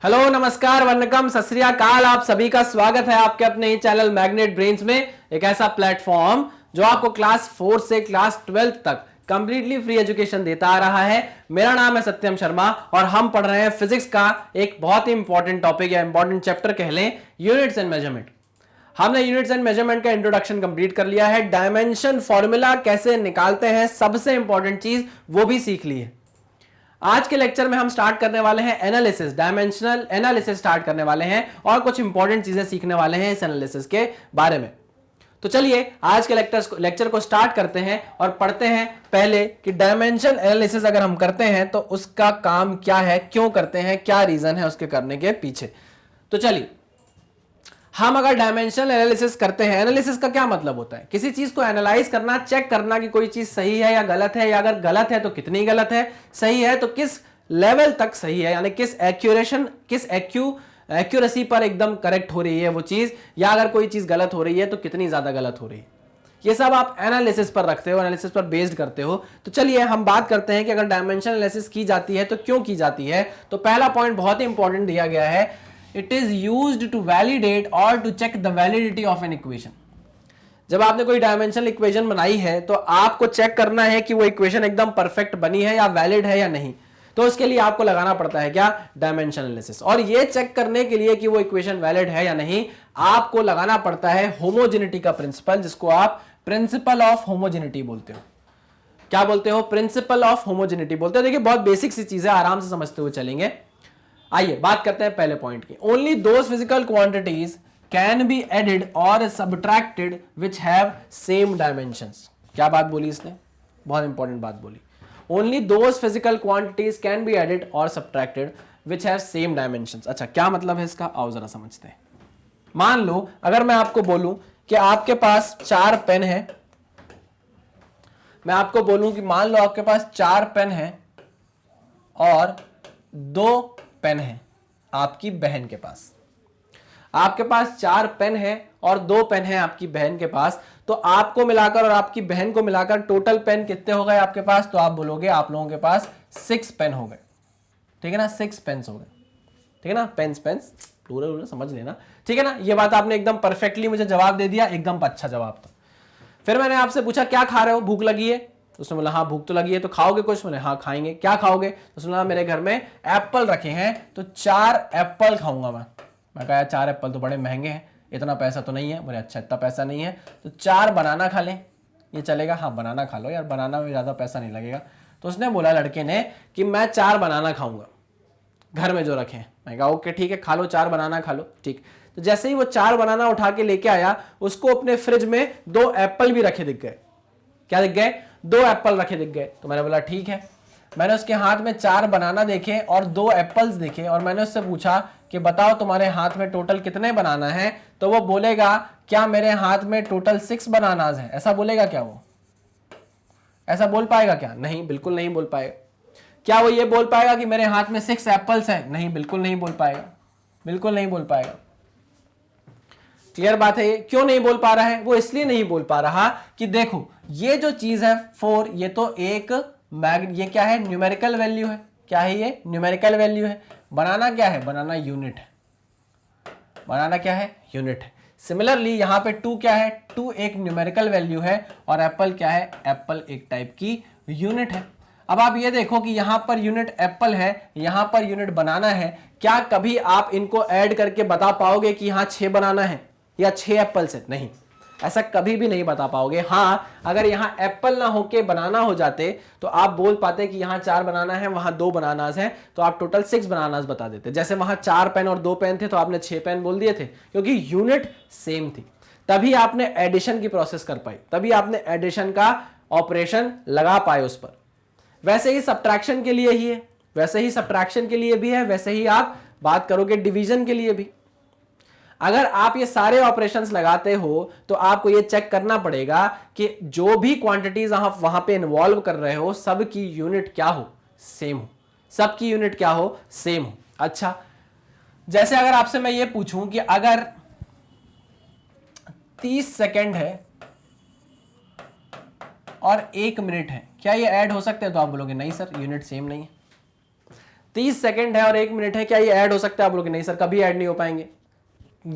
Hello, नमस्कार, वन्नकम, सत श्री अकाल। आप सभी का स्वागत है आपके अपने ही चैनल मैग्नेट ब्रेन्स में। एक ऐसा प्लेटफॉर्म जो आपको क्लास 4 से क्लास 12 तक कंप्लीटली फ्री एजुकेशन देता आ रहा है। मेरा नाम है सत्यम शर्मा और हम पढ़ रहे हैं फिजिक्स का एक बहुत ही इंपॉर्टेंट टॉपिक या इंपॉर्टेंट चैप्टर कह लें, यूनिट्स एंड मेजरमेंट। हमने यूनिट्स एंड मेजरमेंट का इंट्रोडक्शन कंप्लीट कर लिया है। डायमेंशन फॉर्मूला कैसे निकालते हैं, सबसे इंपॉर्टेंट चीज वो भी सीख ली है। आज के लेक्चर में हम स्टार्ट करने वाले हैं एनालिसिस, डायमेंशनल एनालिसिस स्टार्ट करने वाले हैं और कुछ इंपॉर्टेंट चीजें सीखने वाले हैं इस एनालिसिस के बारे में। तो चलिए आज के लेक्चर को स्टार्ट करते हैं और पढ़ते हैं पहले कि डायमेंशन एनालिसिस अगर हम करते हैं तो उसका काम क्या है, क्यों करते हैं, क्या रीजन है उसके करने के पीछे। तो चलिए, हम अगर डायमेंशनल एनालिसिस करते हैं, एनालिसिस का क्या मतलब होता है? किसी चीज को एनालाइज करना, चेक करना कि कोई चीज सही है या गलत है, या अगर गलत है तो कितनी गलत है, सही है तो किस लेवल तक सही है, यानी किस एक्यूरेसी पर एकदम करेक्ट हो रही है वो चीज, या अगर कोई चीज गलत हो रही है तो कितनी ज्यादा गलत हो रही है। ये सब आप एनालिसिस पर रखते हो, एनालिसिस पर बेस्ड करते हो। तो चलिए हम बात करते हैं कि अगर डायमेंशनल एनालिसिस की जाती है तो क्यों की जाती है। तो पहला पॉइंट बहुत ही इंपॉर्टेंट दिया गया है, it is used to validate or to check the validity of an equation। जब आपने कोई डायमेंशनल इक्वेशन बनाई है तो आपको चेक करना है कि वो इक्वेशन एकदम परफेक्ट बनी है या वैलिड है या नहीं। तो उसके लिए आपको लगाना पड़ता है क्या? Dimensional analysis. और ये चेक करने के लिए कि वो इक्वेशन वैलिड है या नहीं, आपको लगाना पड़ता है होमोजेनिटी का प्रिंसिपल, जिसको आप प्रिंसिपल ऑफ होमोजेनिटी बोलते हो। क्या बोलते हो? प्रिंसिपल ऑफ होमोजेनिटी बोलते हो। देखिए बहुत बेसिक सी चीज है, आराम से समझते हुए चलेंगे। आइए बात करते हैं पहले पॉइंट की। Only those physical quantities can be added और subtracted which have same dimensions. क्या बात बोली इसने? बहुत इंपॉर्टेंट बात बोली। Only those physical quantities can be added और subtracted which have same dimensions. अच्छा, क्या मतलब है इसका? आओ जरा समझते हैं। मान लो अगर मैं आपको बोलूं कि आपके पास 4 पेन है, मैं आपको बोलूं कि मान लो आपके पास 4 पेन है और 2 पेन है आपकी बहन के पास। आपके पास 4 पेन है और 2 पेन है आपकी बहन के पास। तो आपको मिलाकर और आपकी बहन को मिलाकर टोटल पेन कितने हो गए आपके पास? तो आप बोलोगे आप लोगों के पास 6 पेन हो गए। ठीक है ना, 6 पेन्स हो गए। ठीक है ना, पेन्स पेन्स प्लूरल समझ लेना। ठीक है ना, ये बात आपने एकदम परफेक्टली मुझे जवाब दे दिया, एकदम अच्छा जवाब था। फिर मैंने आपसे पूछा क्या खा रहे हो, भूख लगी है? तो उसने बोला हाँ भूख तो लगी है। तो खाओगे कुछ? मैंने हाँ खाएंगे। क्या खाओगे? तो उसने बोला मेरे घर में एप्पल रखे हैं तो 4 एप्पल खाऊंगा मैं कहा 4 एप्पल तो बड़े महंगे हैं, इतना पैसा तो नहीं है। बोले अच्छा इतना पैसा नहीं है तो 4 बनाना खा लें, ये चलेगा? हाँ बनाना खा लो यार, बनाना में ज़्यादा पैसा नहीं लगेगा। तो उसने बोला लड़के ने कि मैं 4 बनाना खाऊंगा घर में जो रखे हैं। मैं कहा ओके ठीक है, खा लो 4 बनाना खा लो। ठीक, तो जैसे ही वो 4 बनाना उठा के लेके आया, उसको अपने फ्रिज में 2 एप्पल भी रखे दिख गए। क्या दिख गए? 2 एप्पल रखे दिख गए। तो मैंने बोला ठीक है। मैंने उसके हाथ में 4 बनाना देखे और 2 एप्पल्स देखे और मैंने उससे पूछा कि बताओ तुम्हारे हाथ में टोटल कितने बनाना है? तो वो बोलेगा क्या मेरे हाथ में टोटल 6 बनानाज है? ऐसा बोलेगा क्या? वो ऐसा बोल पाएगा क्या? नहीं, बिल्कुल नहीं बोल पाएगा। क्या वो ये बोल पाएगा कि मेरे हाथ में 6 एप्पल्स है? नहीं, बिल्कुल नहीं बोल पाएगा, बिल्कुल नहीं बोल पाएगा। क्लियर बात है? ये क्यों नहीं बोल पा रहा है? वो इसलिए नहीं बोल पा रहा कि देखो ये जो चीज है 4, ये तो एक ये क्या है? न्यूमेरिकल वैल्यू है। क्या है ये? न्यूमेरिकल वैल्यू है। बनाना क्या है? बनाना यूनिट है। बनाना क्या है? यूनिट है। सिमिलरली यहां पे 2 क्या है? 2 एक न्यूमेरिकल वैल्यू है और एप्पल क्या है? एप्पल एक टाइप की यूनिट है। अब आप ये देखो कि यहां पर यूनिट एप्पल है, यहां पर यूनिट बनाना है। क्या कभी आप इनको ऐड करके बता पाओगे कि यहां 6 बनाना है या 6 एप्पल्स है? नहीं, ऐसा कभी भी नहीं बता पाओगे। हाँ, अगर यहाँ एप्पल ना होके बनाना हो जाते तो आप बोल पाते कि यहाँ 4 बनाना है, वहां 2 बनानास हैं, तो आप टोटल 6 बनानास बता देते। जैसे वहां 4 पेन और 2 पेन थे तो आपने 6 पेन बोल दिए थे, क्योंकि यूनिट सेम थी। तभी आपने एडिशन की प्रोसेस कर पाई, तभी आपने एडिशन का ऑपरेशन लगा पाए उस पर। वैसे ही सब्ट्रैक्शन के लिए ही है, वैसे ही सब्ट्रैक्शन के लिए भी है, वैसे ही आप बात करोगे डिवीजन के लिए भी। अगर आप ये सारे ऑपरेशंस लगाते हो तो आपको ये चेक करना पड़ेगा कि जो भी क्वांटिटीज आप वहां पे इन्वॉल्व कर रहे हो सबकी यूनिट क्या हो? सेम हो। सबकी यूनिट क्या हो? सेम हो। अच्छा, जैसे अगर आपसे मैं ये पूछूं कि अगर 30 सेकेंड है और 1 मिनट है, क्या ये ऐड हो सकते हैं? तो आप बोलोगे नहीं सर, यूनिट सेम नहीं है। 30 सेकंड है और 1 मिनट है, क्या ये ऐड हो सकता है? आप बोलोगे नहीं सर, कभी ऐड नहीं हो पाएंगे।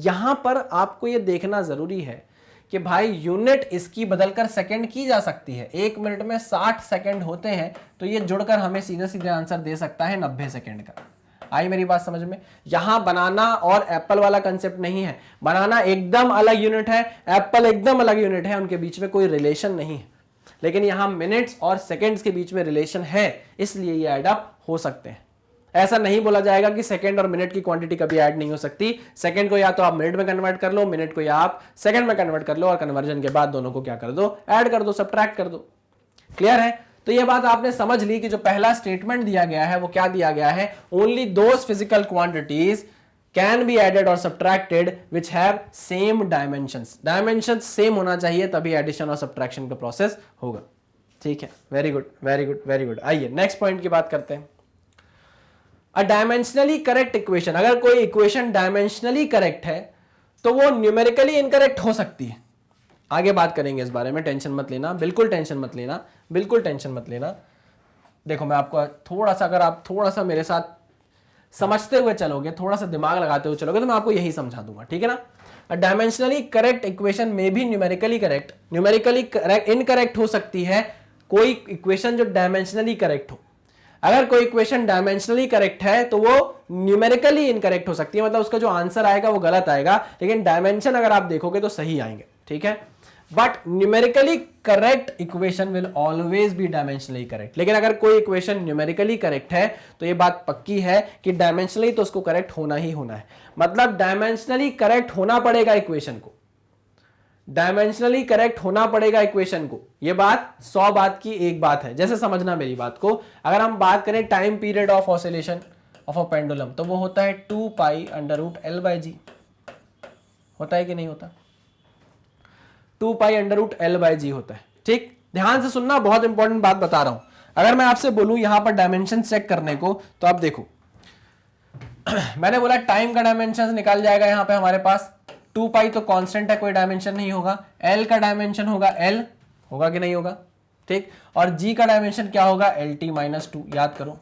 यहां पर आपको ये देखना जरूरी है कि भाई यूनिट इसकी बदलकर सेकंड की जा सकती है। 1 मिनट में 60 सेकंड होते हैं, तो ये जुड़कर हमें सीधे सीधे आंसर दे सकता है 90 सेकंड का। आई मेरी बात समझ में? यहां बनाना और एप्पल वाला कंसेप्ट नहीं है। बनाना एकदम अलग यूनिट है, एप्पल एकदम अलग यूनिट है, उनके बीच में कोई रिलेशन नहीं है। लेकिन यहां मिनट्स और सेकंड्स के बीच में रिलेशन है, इसलिए ये ऐड अप हो सकते हैं। ऐसा नहीं बोला जाएगा कि सेकंड और मिनट की क्वांटिटी कभी ऐड नहीं हो सकती। सेकंड को या तो आप मिनट में कन्वर्ट कर लो, मिनट को या आप सेकंड में कन्वर्ट कर लो, और कन्वर्जन के बाद दोनों को क्या कर दो? ऐड कर दो, सब्ट्रैक्ट कर दो। क्लियर है? तो ये बात आपने समझ ली कि जो पहला स्टेटमेंट दिया गया है वो क्या दिया गया है? Only those physical quantities can be added और subtracted which have same dimensions. Dimensions same होना चाहिए, तभी एडिशन और सब्ट्रैक्शन का प्रोसेस होगा। ठीक है, very good very good very good. आइए नेक्स्ट पॉइंट की बात करते हैं। अ डायमेंशनली करेक्ट इक्वेशन, अगर कोई इक्वेशन डायमेंशनली करेक्ट है तो वो न्यूमेरिकली इनकरेक्ट हो सकती है। आगे बात करेंगे इस बारे में, टेंशन मत लेना, बिल्कुल टेंशन मत लेना, बिल्कुल टेंशन मत लेना। देखो मैं आपको थोड़ा सा, अगर आप थोड़ा सा मेरे साथ समझते हुए चलोगे, थोड़ा सा दिमाग लगाते हुए चलोगे, तो मैं आपको यही समझा दूंगा। ठीक है ना? अ डायमेंशनली करेक्ट इक्वेशन में भी न्यूमेरिकली करेक्ट, न्यूमेरिकली इनकरेक्ट हो सकती है कोई इक्वेशन जो डायमेंशनली करेक्ट हो। अगर कोई इक्वेशन डायमेंशनली करेक्ट है तो वो न्यूमेरिकली इनकरेक्ट हो सकती है, मतलब उसका जो आंसर आएगा वो गलत आएगा, लेकिन डायमेंशन अगर आप देखोगे तो सही आएंगे। ठीक है? But numerically correct equation will always be dimensionally correct. लेकिन अगर कोई इक्वेशन न्यूमेरिकली करेक्ट है तो ये बात पक्की है कि डायमेंशनली तो उसको करेक्ट होना ही होना है। मतलब डायमेंशनली करेक्ट होना पड़ेगा इक्वेशन को, डायमेंशनली करेक्ट होना पड़ेगा इक्वेशन को। ये बात 100 बात की एक बात है। जैसे समझना मेरी बात को, अगर हम बात करें time period of oscillation of a pendulum, तो वो होता है 2 pi under root L by G. होता है कि नहीं होता? 2 pi under root L by G होता है। ठीक, ध्यान से सुनना, बहुत इंपॉर्टेंट बात बता रहा हूं। अगर मैं आपसे बोलूं यहां पर डायमेंशन चेक करने को, तो आप देखो मैंने बोला टाइम का डायमेंशन निकाल जाएगा यहां पे हमारे पास। 2 पाई तो कांस्टेंट है, कोई डायमेंशन नहीं होगा। एल का डायमेंशन होगा एल, होगा कि नहीं होगा? ठीक, और जी का डायमेंशन क्या होगा? L T minus 2। याद करो,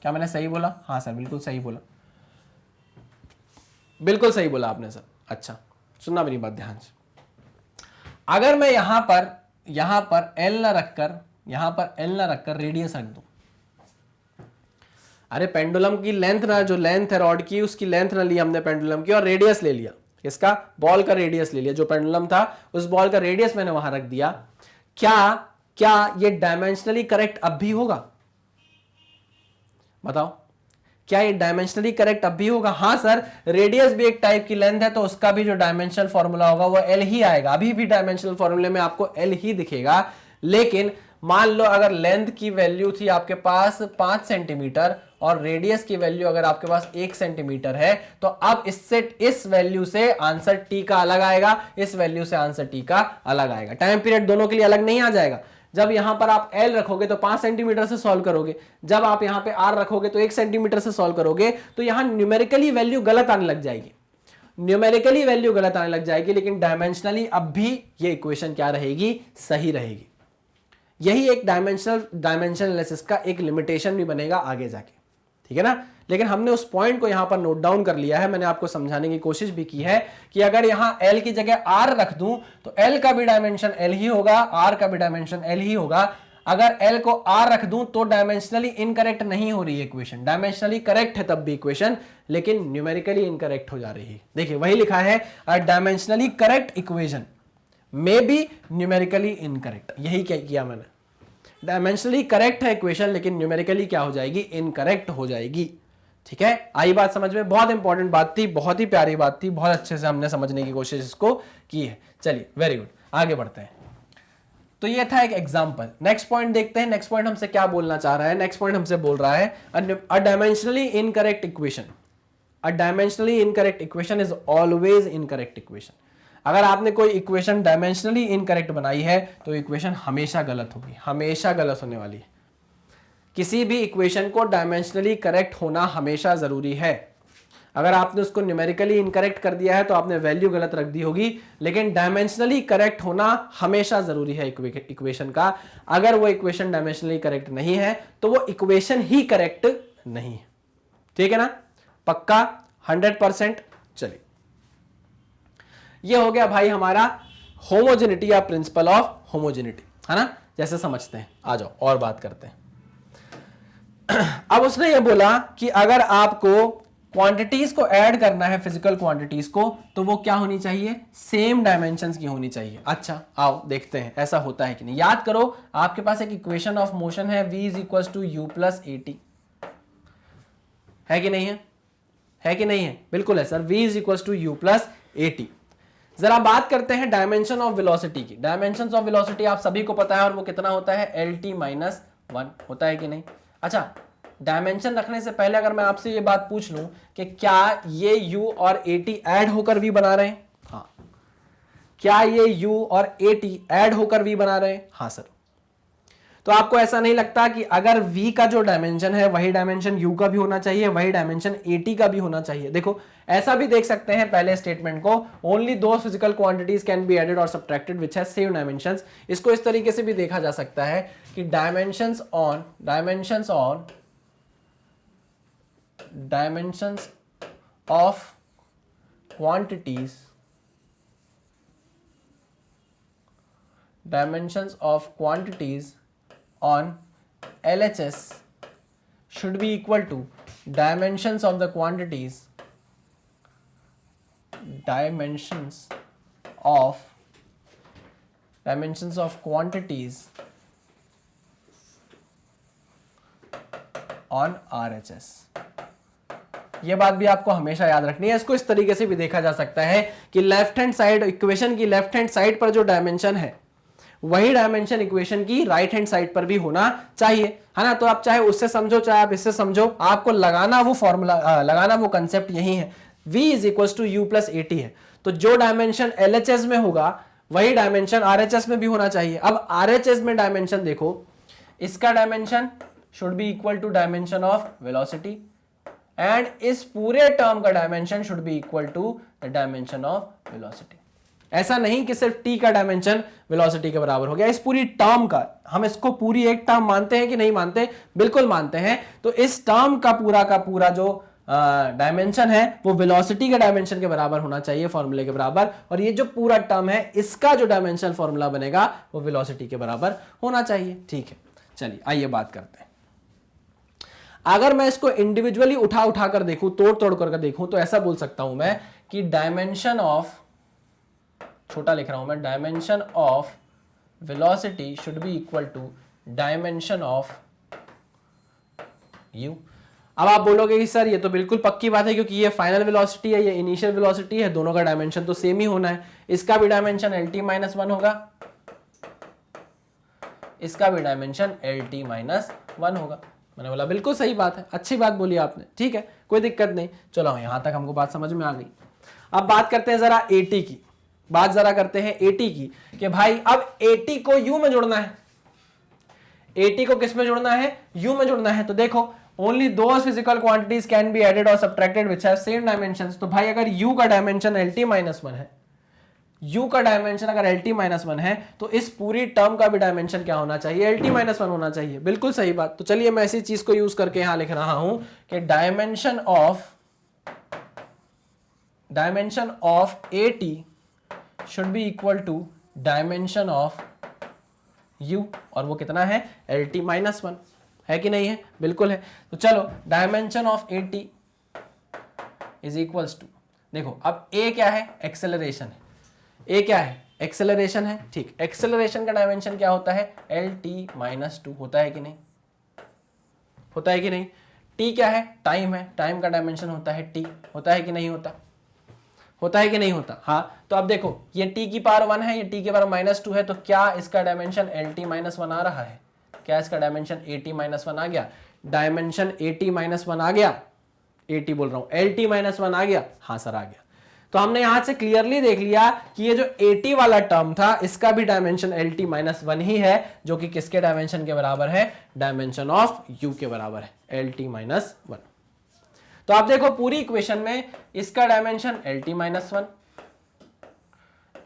क्या मैंने सही बोला? हाँ सर, बिल्कुल सही बोला, बिल्कुल सही बोला आपने सर। अच्छा सुनना मेरी बात ध्यान से। अगर मैं यहां पर एल ना रखकर रेडियस रख दूं, अरे पेंडुलम की लेंथ ना, जो लेंथ है रॉड की, उसकी लेंथ ना ली हमने पेंडुलम की, और रेडियस ले लिया, इसका बॉल का रेडियस ले लिया। जो पेंडुलम था उस बॉल का रेडियस मैंने वहां रख दिया। क्या ये डायमेंशनली करेक्ट अब भी होगा? बताओ, क्या ये डायमेंशनली करेक्ट अब भी होगा? हाँ सर, रेडियस भी एक टाइप की लेंथ है, तो उसका भी जो डायमेंशनल फॉर्मूला होगा वो एल ही आएगा। अभी भी डायमेंशनल फॉर्मूले में आपको एल ही दिखेगा। लेकिन मान लो अगर लेंथ की वैल्यू थी आपके पास 5 सेंटीमीटर और रेडियस की वैल्यू अगर आपके पास 1 सेंटीमीटर है, तो अब इस वैल्यू से आंसर टी का अलग आएगा, इस वैल्यू से आंसर टी का अलग आएगा। टाइम पीरियड दोनों के लिए अलग नहीं आ जाएगा। जब यहां पर आप L रखोगे तो 5 सेंटीमीटर से सॉल्व करोगे, जब आप यहां पे R रखोगे तो 1 सेंटीमीटर से सॉल्व करोगे, तो यहां न्यूमेरिकली वैल्यू गलत आने लग जाएगी, न्यूमेरिकली वैल्यू गलत आने लग जाएगी, लेकिन डायमेंशनली अब भी ये इक्वेशन क्या रहेगी? सही रहेगी। यही एक डायमेंशनल एनालिसिस का एक लिमिटेशन भी बनेगा आगे जाके। ठीक है ना? लेकिन हमने उस पॉइंट को यहां पर नोट डाउन कर लिया है। मैंने आपको समझाने की कोशिश भी की है कि अगर यहां L की जगह R रख दूं तो L का भी डायमेंशन L ही होगा, R का भी डायमेंशन L ही होगा। अगर L को R रख दूं तो डायमेंशनली इनकरेक्ट नहीं हो रही है इक्वेशन, डायमेंशनली करेक्ट है तब भी इक्वेशन, लेकिन न्यूमेरिकली इनकरेक्ट हो जा रही है। देखिए वही लिखा है, अ डायमेंशनली करेक्ट इक्वेशन में बी न्यूमेरिकली इनकरेक्ट। यही क्या किया मैंने, डायमेंशनली करेक्ट है इक्वेशन, लेकिन न्यूमेरिकली क्या हो जाएगी? इनकरेक्ट हो जाएगी। ठीक है, आई बात समझ में? बहुत इंपॉर्टेंट बात थी, बहुत ही प्यारी बात थी, बहुत अच्छे से हमने समझने की कोशिश इसको की है। चलिए वेरी गुड, आगे बढ़ते हैं। तो ये था एक एग्जांपल। नेक्स्ट पॉइंट देखते हैं। नेक्स्ट पॉइंट हमसे क्या बोलना चाह रहा है? नेक्स्ट पॉइंट हमसे बोल रहा है a dimensionally incorrect equation, a dimensionally incorrect equation is always incorrect equation. अगर आपने कोई इक्वेशन डायमेंशनली इनकरेक्ट बनाई है तो इक्वेशन हमेशा गलत होगी, हमेशा गलत होने वाली है। किसी भी इक्वेशन को डायमेंशनली करेक्ट होना हमेशा जरूरी है। अगर आपने उसको न्यूमेरिकली इनकरेक्ट कर दिया है तो आपने वैल्यू गलत रख दी होगी, लेकिन डायमेंशनली करेक्ट होना हमेशा जरूरी है इक्वेशन का। अगर वो इक्वेशन डायमेंशनली करेक्ट नहीं है तो वो इक्वेशन ही करेक्ट नहीं है। ठीक है ना, पक्का 100%। चलिए, ये हो गया भाई हमारा होमोजेनिटी या प्रिंसिपल ऑफ होमोजेनिटी, है ना, जैसे समझते हैं। आ जाओ और बात करते हैं। अब उसने ये बोला कि अगर आपको क्वांटिटीज को ऐड करना है, फिजिकल क्वांटिटीज को, तो वो क्या होनी चाहिए, सेम डायमेंशंस की होनी चाहिए। अच्छा आओ देखते हैं ऐसा होता है कि नहीं। याद करो, आपके पास एक इक्वेशन ऑफ मोशन है, v is equal to U plus A T, है कि नहीं है, है कि नहीं है, बिल्कुल है sir, v is equal to U plus A T. जरा बात करते हैं डायमेंशन ऑफ वेलोसिटी की। डायमेंशन ऑफ वेलोसिटी आप सभी को पता है, और वो कितना होता है, एल टी माइनस 1, होता है कि नहीं। अच्छा, डायमेंशन रखने से पहले अगर मैं आपसे ये बात पूछ लूं कि क्या ये u और at ऐड होकर v बना रहे हैं, हाँ, क्या ये u और at ऐड होकर v बना रहे हैं, हाँ सर। तो आपको ऐसा नहीं लगता कि अगर v का जो डायमेंशन है वही डायमेंशन u का भी होना चाहिए, वही डायमेंशन at का भी होना चाहिए। देखो ऐसा भी देख सकते हैं पहले स्टेटमेंट को, ओनली दो physical quantities can be added और subtracted which have same dimensions. इसको इस तरीके से भी देखा जा सकता है कि dimensions of quantities on LHS should be equal to dimensions of quantities on RHS। ये बात भी आपको हमेशा याद रखनी है। इसको इस तरीके से भी देखा जा सकता है कि लेफ्ट हैंड साइड, इक्वेशन की लेफ्ट हैंड साइड पर जो डायमेंशन है वही डायमेंशन इक्वेशन की राइट हैंड साइड पर भी होना चाहिए, है ना। तो आप चाहे उससे समझो चाहे आप इससे समझो, आपको लगाना वो फॉर्मूला, लगाना वो कंसेप्ट यही है, v is equal to U plus A T है। तो जो डायमेंशन LHS में होगा वही डायमेंशन RHS में भी होना चाहिए। अब RHS में डायमेंशन देखो, इसका dimension should be equal to dimension of velocity, and इस पूरे टर्म का dimension should be equal to the dimension of velocity. ऐसा नहीं कि सिर्फ t का डायमेंशन वेलोसिटी के बराबर हो गया, इस पूरी टर्म का, हम इसको पूरी एक टर्म मानते हैं कि नहीं मानते, बिल्कुल मानते हैं। तो इस टर्म का पूरा जो डायमेंशन है वो वेलोसिटी के डायमेंशन के बराबर होना चाहिए, फॉर्मूले के बराबर, और ये जो पूरा टर्म है इसका जो डायमेंशन फॉर्मूला बनेगा वो वेलोसिटी के बराबर होना चाहिए। ठीक है, चलिए आइए बात करते हैं। अगर मैं इसको इंडिविजुअली उठा कर देखूं, तोड़ कर देखूं, तो ऐसा बोल सकता हूं मैं कि डायमेंशन ऑफ, छोटा लिख रहा हूं मैं, dimension of velocity should be equal to dimension of u। अब आप बोलोगे कि सर ये तो बिल्कुल पक्की बात है, क्योंकि ये फाइनल वेलोसिटी है, ये इनिशियल वेलोसिटी है, दोनों का डायमेंशन तो सेम ही होना है। इसका भी डायमेंशन LT-1 होगा, इसका भी डायमेंशन LT-1 होगा। मैंने बोला बिल्कुल सही बात है, अच्छी बात बोली आपने, ठीक है, कोई दिक्कत नहीं। चलो यहां तक हमको बात समझ में आ गई। अब बात करते हैं जरा AT की, बात जरा करते हैं AT की, कि भाई अब AT को U में जोड़ना है। AT को किस में जोड़ना है, U में जोड़ना है। तो देखो, only those physical quantities can be added और subtracted which have same dimensions. तो भाई अगर U का डायमेंशन LT-1 है, u का डायमेंशन अगर LT-1 है, तो इस पूरी टर्म का भी डायमेंशन क्या होना चाहिए, LT-1 होना चाहिए। बिल्कुल सही बात। तो चलिए मैं इसी चीज को यूज करके यहां लिख रहा हूं कि dimension of AT should be equal to dimension of u, और वो कितना है, LT-1, है कि नहीं है, बिल्कुल है। तो चलो dimension of AT is equals to, देखो अब A क्या है, एक्सेलरेशन है, A क्या है, एक्सेलरेशन है, ठीक। एक्सेलरेशन का डायमेंशन क्या होता है, LT-2 होता है कि नहीं, होता है कि नहीं। T क्या है, टाइम है, टाइम का डायमेंशन होता है T, होता है कि नहीं होता, होता है कि नहीं होता। हाँ, तो अब देखो ये t की पावर 1 है, ये t की पावर -2 है, तो क्या इसका डायमेंशन LT-1 आ रहा है, क्या इसका डायमेंशन AT-1 आ गया, डायमेंशन AT-1 आ गया, AT बोल रहा हूं, LT-1 आ गया, हाँ सर आ गया। तो हमने यहां से क्लियरली देख लिया कि ये जो AT वाला टर्म था इसका भी डायमेंशन LT-1 ही है, जो कि किसके डायमेंशन के बराबर है, डायमेंशन ऑफ U के बराबर है, LT-1। तो आप देखो पूरी इक्वेशन में इसका डायमेंशन LT-1,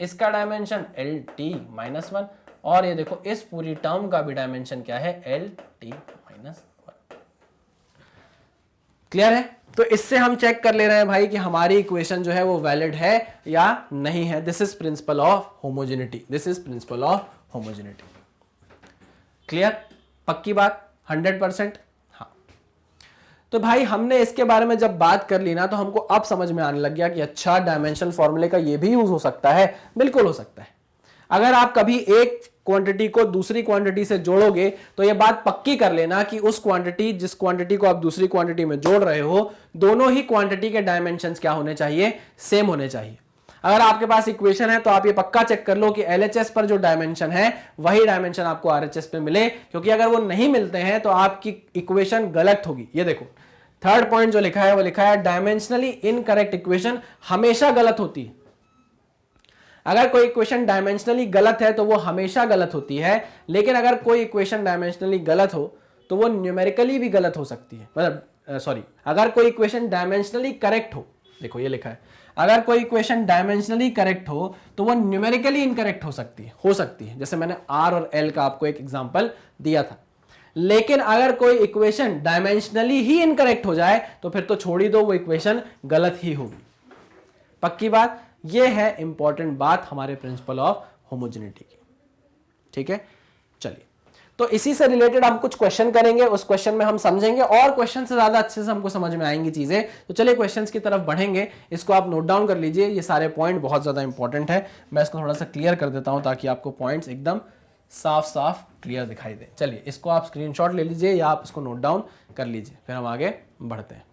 इसका डायमेंशन LT-1, और ये देखो इस पूरी टर्म का भी डायमेंशन क्या है, LT-1। क्लियर है? तो इससे हम चेक कर ले रहे हैं भाई कि हमारी इक्वेशन जो है वो वैलिड है या नहीं है। This is principle of homogeneity, this is principle of homogeneity. Clear? पक्की बात 100%? हाँ। तो भाई हमने इसके बारे में जब बात कर ली ना, तो हमको अब समझ में आने लग गया कि अच्छा, डायमेंशन फॉर्मूले का ये भी यूज हो सकता है। बिल्कुल हो सकता है। अगर आप कभी एक क्वांटिटी को दूसरी क्वांटिटी से जोड़ोगे तो यह बात पक्की कर लेना कि उस क्वांटिटी, जिस क्वांटिटी को आप दूसरी क्वांटिटी में जोड़ रहे हो, दोनों ही क्वांटिटी के डायमेंशंस क्या होने चाहिए? सेम होने चाहिए। अगर आपके पास इक्वेशन है तो आप ये पक्का चेक कर लो कि LHS पर जो डायमेंशन है वही डायमेंशन आपको RHS पे मिले, क्योंकि अगर वो नहीं मिलते हैं तो आपकी इक्वेशन गलत होगी। ये देखो, थर्ड पॉइंट जो लिखा है वो लिखा है डायमेंशनली इनकरेक्ट इक्वेशन हमेशा गलत होती है। अगर कोई इक्वेशन डायमेंशनली गलत है तो वो हमेशा गलत होती है, लेकिन अगर कोई इक्वेशन डायमेंशनली गलत हो तो वो न्यूमेरिकली भी गलत हो सकती है। मतलब सॉरी, अगर कोई इक्वेशन डायमेंशनली करेक्ट हो, देखो ये लिखा है, अगर कोई इक्वेशन डायमेंशनली करेक्ट हो तो वो न्यूमेरिकली इनकरेक्ट हो सकती है, जैसे मैंने R और L का आपको एक एग्जांपल दिया था। लेकिन अगर कोई इक्वेशन डायमेंशनली ही इनकरेक्ट हो जाए तो फिर तो छोड़ ही दो, वो इक्वेशन गलत ही होगी। पक्की बात? ये है इंपॉर्टेंट बात हमारे प्रिंसिपल ऑफ होमोजेनिटी की। ठीक है, चलिए, तो इसी से रिलेटेड हम कुछ क्वेश्चन करेंगे, उस क्वेश्चन में हम समझेंगे और क्वेश्चन से ज्यादा अच्छे से हमको समझ में आएंगी चीजें। तो चलिए क्वेश्चंस की तरफ बढ़ेंगे। इसको आप नोट डाउन कर लीजिए, ये सारे पॉइंट बहुत ज्यादा इंपॉर्टेंट है। मैं इसको थोड़ा सा क्लियर कर देता हूं ताकि आपको पॉइंट्स एकदम साफ साफ क्लियर दिखाई दे। चलिए, इसको आप स्क्रीनशॉट ले लीजिए या आप इसको नोट डाउन कर लीजिए, फिर हम आगे बढ़ते हैं।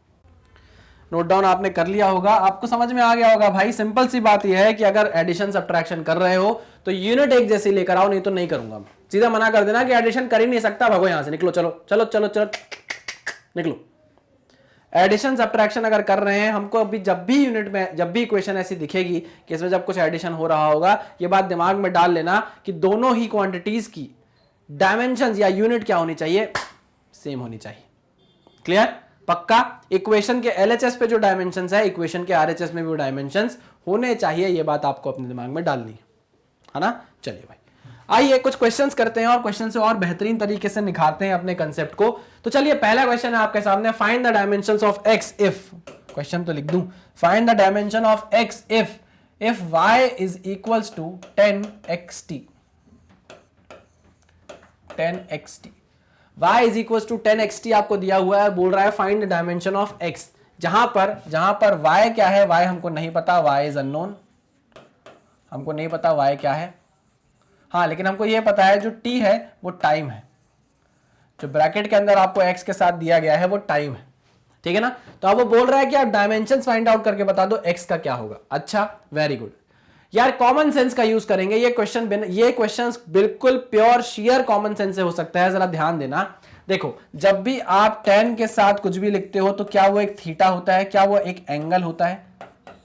नोट डाउन आपने कर लिया होगा, आपको समझ में आ गया होगा भाई। सिंपल सी बात यह है कि अगर एडिशन सब्ट्रैक्शन कर रहे हो तो यूनिट एक जैसी लेकर आओ, नहीं तो नहीं करूंगा। सीधा मना कर देना कि एडिशन कर ही नहीं सकता, भागो यहां से, निकलो, चलो चलो चलो चलो निकलो। एडिशन सब्ट्रैक्शन अगर कर रहे हैं, हमको अभी जब भी यूनिट में, जब भी इक्वेशन ऐसी दिखेगी कि इसमें जब कुछ एडिशन हो रहा होगा, ये बात दिमाग में डाल लेना कि दोनों ही क्वांटिटीज की डायमेंशन या यूनिट क्या होनी चाहिए? सेम होनी चाहिए। क्लियर? पक्का? इक्वेशन के LHS पे जो डायमेंशंस है, इक्वेशन के RHS में भी वो डायमेंशंस होने चाहिए। ये बात आपको अपने दिमाग में डालनी है ना? चलिए भाई, आइए कुछ क्वेश्चंस करते हैं और क्वेश्चन से और बेहतरीन तरीके से निखारते हैं अपने कंसेप्ट को। तो चलिए, पहला क्वेश्चन है आपके सामने, find the dimensions of x if, question तो लिख दूं, find the dimension of x if y is equals to 10xt। 10xt, y is equal to 10xt आपको दिया हुआ है, बोल रहा है find the dimension of x। जहां पर y क्या है? y हमको नहीं पता, y इज अननोन, हमको नहीं पता y क्या है। हाँ, लेकिन हमको ये पता है जो t है वो टाइम है, जो ब्रैकेट के अंदर आपको x के साथ दिया गया है वो टाइम है। ठीक है ना? तो अब वो बोल रहा है कि आप डायमेंशंस फाइंड आउट करके बता दो x का क्या होगा। अच्छा, वेरी गुड यार, कॉमन सेंस का यूज करेंगे। ये क्वेश्चन बिल्कुल प्योर शेयर कॉमन सेंस से हो सकता है। जरा ध्यान देना, देखो, जब भी आप 10 के साथ कुछ भी लिखते हो तो क्या वो एक थीटा होता है? क्या वो एक एंगल होता है?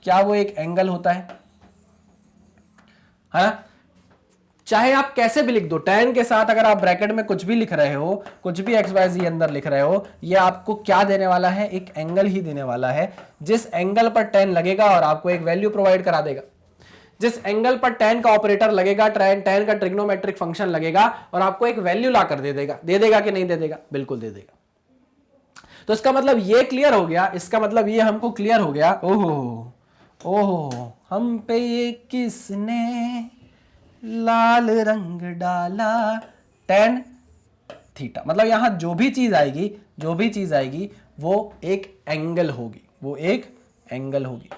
क्या वो एक एंगल होता है? हाँ, चाहे आप कैसे भी लिख दो, 10 के साथ अगर आप ब्रैकेट में कुछ भी लिख रहे हो, कुछ भी XYZ अंदर लिख रहे हो, ये आपको क्या देने वाला है? एक एंगल ही देने वाला है। जिस एंगल पर 10 लगेगा और आपको एक वैल्यू प्रोवाइड करा देगा, जिस एंगल पर 10 का ऑपरेटर लगेगा, 10 का ट्रिग्नोमेट्रिक फंक्शन लगेगा और आपको एक वैल्यू ला कर दे देगा कि नहीं दे देगा? बिल्कुल दे देगा। तो इसका मतलब ये क्लियर हो गया, इसका मतलब ये हमको क्लियर हो गया। ओहो, हम पे ये किसने लाल रंग डाला? 10 थीटा, मतलब यहां जो भी चीज आएगी वो एक एंगल होगी,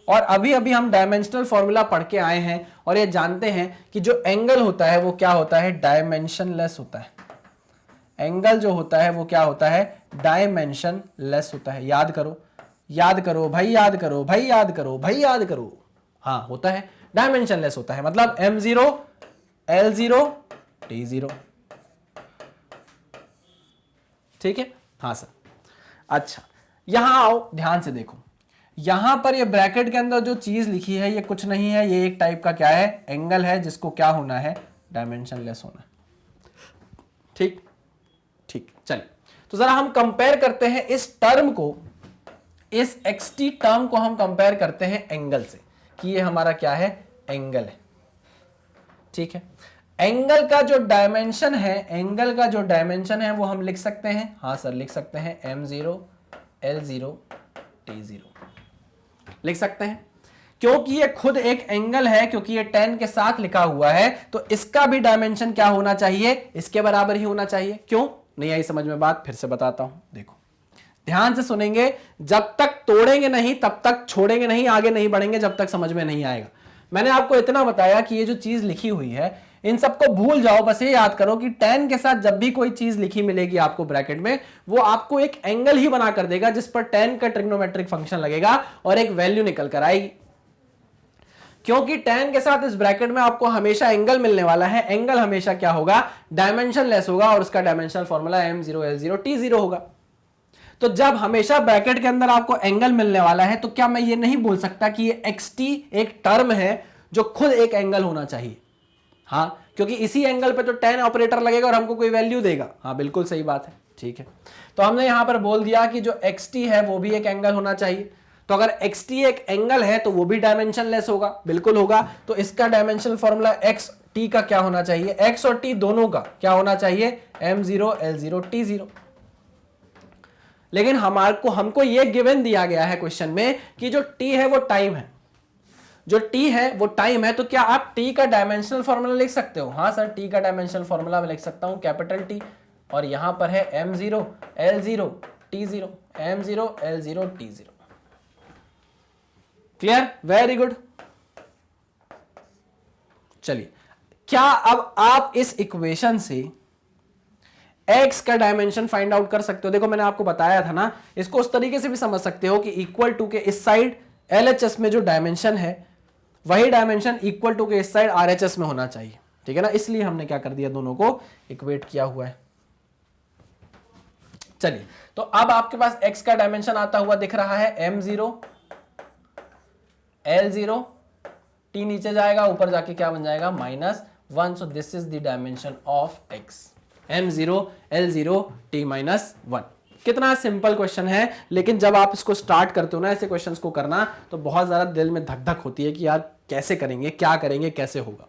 और अभी अभी हम डायमेंशनल फॉर्मूला पढ़ के आए हैं और ये जानते हैं कि जो एंगल होता है वो क्या होता है? डायमेंशनलेस होता है। एंगल जो होता है वो क्या होता है? डायमेंशनलेस होता है। याद करो भाई। हाँ, होता है, डायमेंशनलेस होता है। मतलब M0 L0 T0। ठीक है? हाँ सर। अच्छा, यहां आओ, ध्यान से देखो, यहां पर ये ब्रैकेट के अंदर जो चीज लिखी है ये कुछ नहीं है, ये एक टाइप का क्या है? एंगल है, जिसको क्या होना है? डायमेंशनलेस होना है। ठीक, चलिए, तो जरा हम कंपेयर करते हैं इस टर्म को, इस xt टर्म को हम कंपेयर करते हैं एंगल से, कि ये हमारा क्या है? एंगल है। ठीक है, एंगल का जो डायमेंशन है वो हम लिख सकते हैं। हाँ सर, लिख सकते हैं M0 L0 T0 लिख सकते हैं। क्योंकि ये खुद एक एंगल है, क्योंकि ये tan के साथ लिखा हुआ है, तो इसका भी डायमेंशन क्या होना चाहिए, इसके बराबर ही होना चाहिए। क्यों नहीं आई समझ में बात, फिर से बताता हूं, देखो ध्यान से सुनेंगे, जब तक तोड़ेंगे नहीं तब तक छोड़ेंगे नहीं, आगे नहीं बढ़ेंगे जब तक समझ में नहीं आएगा। मैंने आपको इतना बताया कि ये जो चीज लिखी हुई है इन सबको भूल जाओ, बस ये याद करो कि tan के साथ जब भी कोई चीज लिखी मिलेगी आपको ब्रैकेट में, वो आपको एक एंगल ही बना कर देगा जिस पर tan का ट्रिग्नोमेट्रिक फंक्शन लगेगा और एक वैल्यू निकल कर आएगी। क्योंकि tan के साथ इस ब्रैकेट में आपको हमेशा एंगल मिलने वाला है, एंगल हमेशा क्या होगा, डायमेंशन लेस होगा, और उसका dimensional formula m0 L0 T0 होगा। तो जब हमेशा ब्रैकेट के अंदर आपको एंगल मिलने वाला है, तो क्या मैं ये नहीं बोल सकता कि ये xt एक टर्म है जो खुद एक एंगल होना चाहिए? हाँ, क्योंकि इसी एंगल पे तो tan ऑपरेटर लगेगा और हमको कोई वैल्यू देगा। हाँ बिल्कुल सही बात है, ठीक है। तो हमने यहां पर बोल दिया कि जो xt है वो भी एक एंगल होना चाहिए। तो अगर xt एक एंगल है तो वो भी डायमेंशन लेस होगा, बिल्कुल होगा। तो इसका डायमेंशनल फॉर्मूला xt का क्या होना चाहिए, x और t दोनों का क्या होना चाहिए, m0 L0 T0। लेकिन हमको ये गिवन दिया गया है क्वेश्चन में कि जो t है वो टाइम है, जो t है वो टाइम है। तो क्या आप t का डायमेंशनल फॉर्मूला लिख सकते हो? हाँ सर, t का डायमेंशनल फॉर्मूला मैं लिख सकता हूं कैपिटल T, और यहां पर है m0 L0 T0, m0 L0 T0। Clear, very good. चलिए, क्या अब आप इस इक्वेशन से x का डायमेंशन फाइंड आउट कर सकते हो? देखो मैंने आपको बताया था ना, इसको उस तरीके से भी समझ सकते हो कि इक्वल टू के इस साइड LHS में जो डायमेंशन है वही डायमेंशन इक्वल टू के इस साइड RHS में होना चाहिए, ठीक है ना। इसलिए हमने क्या कर दिया, दोनों को इक्वेट किया हुआ है। चलिए, तो अब आपके पास x का डायमेंशन आता हुआ दिख रहा है m0 L0 t, नीचे जाएगा ऊपर जाके क्या बन जाएगा, -1। सो this is the dimension of x, m0 L0 t -1। कितना सिंपल क्वेश्चन है, लेकिन जब आप इसको स्टार्ट करते हो ना ऐसे क्वेश्चंस को करना, तो बहुत ज्यादा दिल में धक धक होती है कि यार कैसे करेंगे, क्या करेंगे, कैसे होगा,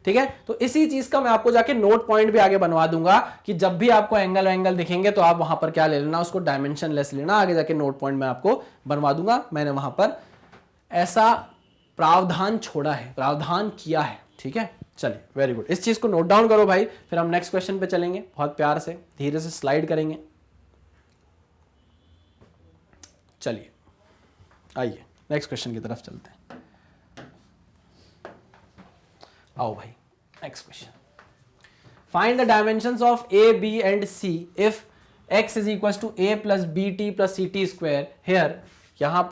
ठीक है। तो इसी चीज का मैं आपको जाके नोट पॉइंट भी आगे बनवा दूंगा कि जब भी आपको एंगल दिखेंगे तो आप वहां पर क्या ले लेना, उसको डायमेंशन लेस लेना। आगे जाके नोट पॉइंट मैं आपको बनवा दूंगा, मैंने वहां पर ऐसा प्रावधान छोड़ा है, प्रावधान किया है, ठीक है। चलिए, वेरी गुड, इस चीज को नोट डाउन करो भाई, फिर हम नेक्स्ट क्वेश्चन पे चलेंगे। बहुत प्यार से धीरे से स्लाइड करेंगे। चलिए आइए नेक्स्ट क्वेश्चन की तरफ चलते हैं। आओ भाई, next question, find the dimensions of a b and c if x is equal to a plus b t plus c t square. Here यहां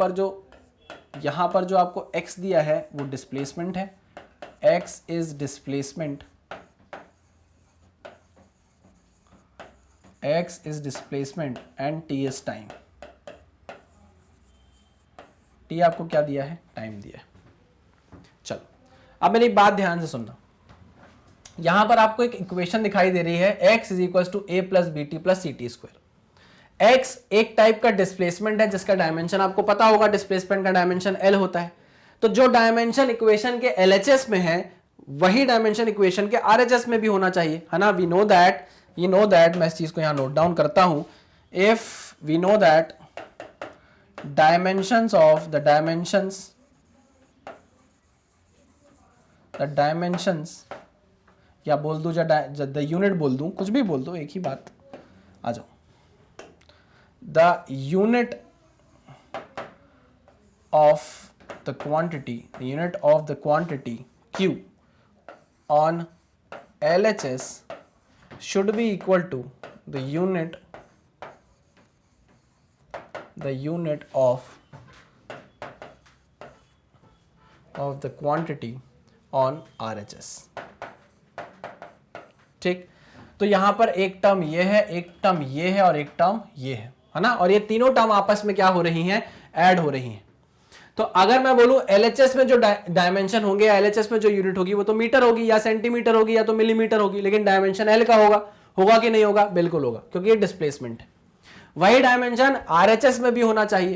पर जो आपको x दिया है वो डिस्प्लेसमेंट है, x is displacement, x is displacement and t is time. t आपको क्या दिया है, टाइम दिया है। चलो, अब मेरी बात ध्यान से सुनना, यहां पर आपको एक इक्वेशन दिखाई दे रही है, x is equal to a plus b t plus c t square. x एक टाइप का डिस्प्लेसमेंट है जिसका डायमेंशन आपको पता होगा, डिस्प्लेसमेंट का डायमेंशन L होता है। तो जो डायमेंशन इक्वेशन के LHS में है वही डायमेंशन इक्वेशन के RHS में भी होना चाहिए, है ना। वी नो दैट मैं इस चीज को यहां नोट डाउन करता हूं, if we know that dimensions of the dimensions या बोल दूं द यूनिट बोल दूं, कुछ भी बोल दो, एक ही बात, आ जाओ। The unit of the quantity Q on LHS should be equal to the unit of the quantity on RHS, ठीक। तो यहां पर एक टर्म ये है, एक टर्म ये है और एक टर्म ये है ना। और ये तीनों टर्म आपस में क्या हो रही हैं, ऐड हो रही हैं। तो अगर मैं बोलूं LHS में जो डायमेंशन होंगे, LHS में जो यूनिट होगी वो तो मीटर होगी या सेंटीमीटर होगी या तो मिलीमीटर होगी, लेकिन डायमेंशन L का होगा कि नहीं होगा, बिल्कुल होगा, क्योंकि ये डिस्प्लेसमेंट है। वही डायमेंशन RHS में भी होना चाहिए,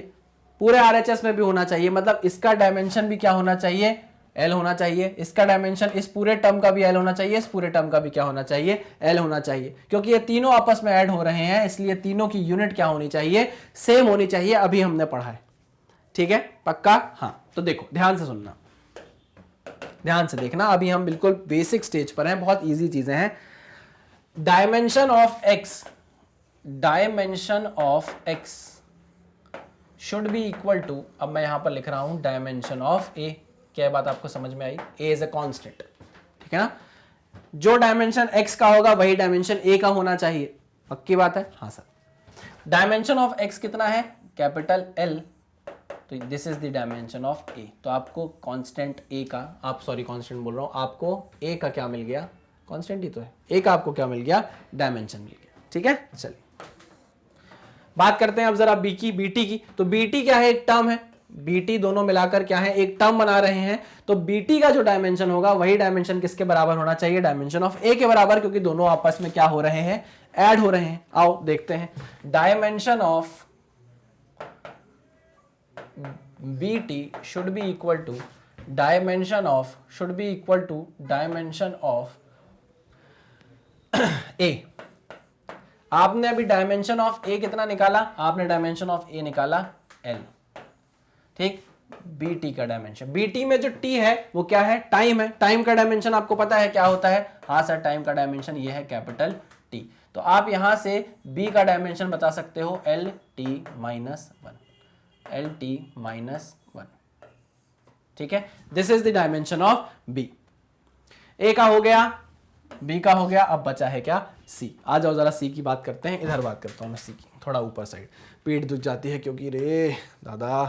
पूरे RHS में भी होना चाहिए, मतलब इसका डायमेंशन भी क्या होना चाहिए, L होना चाहिए, इसका डायमेंशन इस पूरे टर्म का भी L होना चाहिए, इस पूरे टर्म का भी क्या होना चाहिए, L होना चाहिए, क्योंकि ये तीनों आपस में ऐड हो रहे हैं, इसलिए तीनों की यूनिट क्या होनी चाहिए, सेम होनी चाहिए। अभी हमने पढ़ा है, ठीक है, पक्का। हाँ, तो देखो ध्यान से सुनना, ध्यान से देखना, अभी हम बिल्कुल बेसिक स्टेज पर हैं, बहुत इजी चीजें हैं। Dimension of x, dimension of x should be equal to, अब मैं यहां पर लिख रहा हूं डायमेंशन ऑफ a। क्या बात आपको समझ में आई? a इज अ कांस्टेंट, ठीक है ना, जो डायमेंशन x का होगा वही डायमेंशन a का होना चाहिए, पक्की बात है? हाँ सर। डायमेंशन ऑफ x कितना है? कैपिटल L, तो this is the dimension of a। तो आपको कांस्टेंट a का, आप सॉरी कांस्टेंट बोल रहा हूं, आपको a का क्या मिल गया, कांस्टेंट ही तो है, a का आपको क्या मिल गया, डायमेंशन मिल गया, ठीक है। चलिए बात करते हैं अब जरा b की, bt की। तो bt क्या है? एक टर्म है, bt दोनों मिलाकर क्या है, एक टर्म बना रहे हैं। तो bt का जो डायमेंशन होगा वही डायमेंशन किसके बराबर होना चाहिए, डायमेंशन ऑफ a के बराबर, क्योंकि दोनों आपस में क्या हो रहे हैं, ऐड हो रहे हैं। आओ देखते हैं, dimension of bt should be equal to dimension of, should be equal to dimension of a। आपने अभी डायमेंशन ऑफ a कितना निकाला, आपने डायमेंशन ऑफ a निकाला l, ठीक। bt का डायमेंशन, bt में जो t है वो क्या है, टाइम है। टाइम का डायमेंशन आपको पता है क्या होता है? हाँ सर, टाइम का डायमेंशन ये है कैपिटल T। तो आप यहां से b का डायमेंशन बता सकते हो lt माइनस 1, ठीक है। This is the dimension of b। a का हो गया, b का हो गया, अब बचा है क्या, c। आ जाओ जरा c की बात करते हैं, इधर बात करता हूं मैं c की, थोड़ा ऊपर साइड, पीठ दुख जाती है क्योंकि रे दादा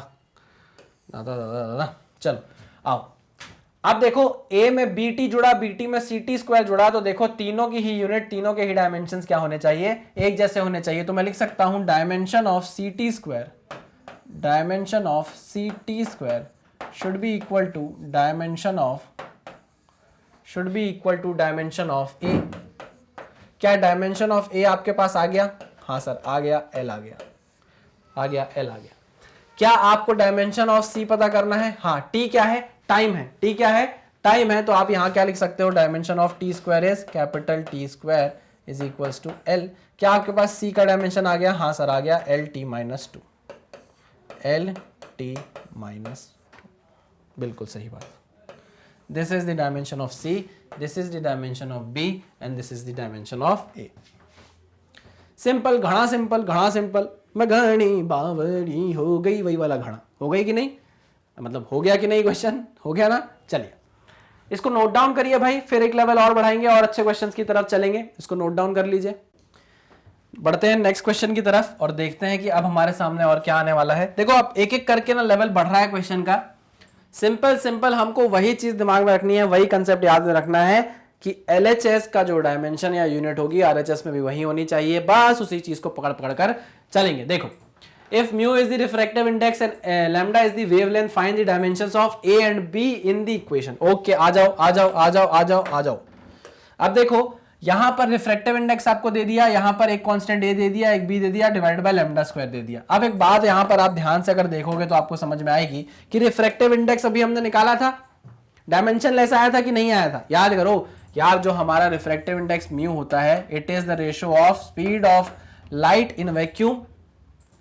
दादा दादा दादा। चलो आओ, अब देखो a में bt जुड़ा, bt में ct स्क्वायर जुड़ा, तो देखो तीनों की ही यूनिट, तीनों के ही डायमेंशंस क्या होने चाहिए, एक जैसे होने चाहिए। तो मैं लिख सकता हूं dimension of ct square, dimension of ct square should be equal to dimension of, should be equal to dimension of a। क्या डायमेंशन ऑफ a आपके पास आ गया? हाँ सर आ गया, l आ गया, आ गया l आ गया। क्या आपको डायमेंशन ऑफ c पता करना है? हाँ, t क्या है, टाइम है, t क्या है, टाइम है। तो आप यहां क्या लिख सकते हो, dimension of t square is capital T square is equals to l। क्या आपके पास c का डायमेंशन आ गया? हाँ सर आ गया, lt माइनस 2, lt माइनस, बिल्कुल सही बात। This is the dimension of C, this is the dimension of B and this is the dimension of A। Simple, घड़ा सिंपल, घड़ा सिंपल, मैं घड़ी बावड़ी हो गई, वही वाला घड़ा हो गई कि नहीं, मतलब हो गया कि नहीं, क्वेश्चन हो गया ना। चलिए इसको नोट डाउन करिए भाई, फिर एक लेवल और बढ़ाएंगे और अच्छे क्वेश्चंस की तरफ चलेंगे। इसको नोट डाउन कर लीजिए, बढ़ते हैं नेक्स्ट क्वेश्चन की तरफ और देखते हैं कि अब हमारे सामने और क्या आने वाला है। देखो अब एक एक करके ना लेवल बढ़ रहा है क्वेश्चन का। सिंपल सिंपल हमको वही चीज दिमाग में रखनी है, वही कंसेप्ट याद में रखना है कि LHS का जो डायमेंशन या यूनिट होगी RHS में भी वही होनी चाहिए, बस उसी चीज को पकड़ पकड़ कर चलेंगे। देखो, if mu is the refractive index and lambda is the wavelength, find the dimensions of A and B in the equation। Okay, आ जाओ आ जाओ आ जाओ आ जाओ आ जाओ। अब देखो यहां पर रिफ्रैक्टिव इंडेक्स आपको दे दिया, यहां पर एक कांस्टेंट A दे दिया, एक B दे दिया, डिवाइडेड बाय लैम्डा स्क्वायर दे दिया। अब एक बात यहां पर आप ध्यान से अगर देखोगे तो आपको समझ में आएगी कि रिफ्रैक्टिव इंडेक्स अभी हमने निकाला था, डायमेंशन लेस आया था कि नहीं आया था, याद करो यार। जो हमारा रिफ्रैक्टिव इंडेक्स म्यू होता है, it is the ratio of speed of light in vacuum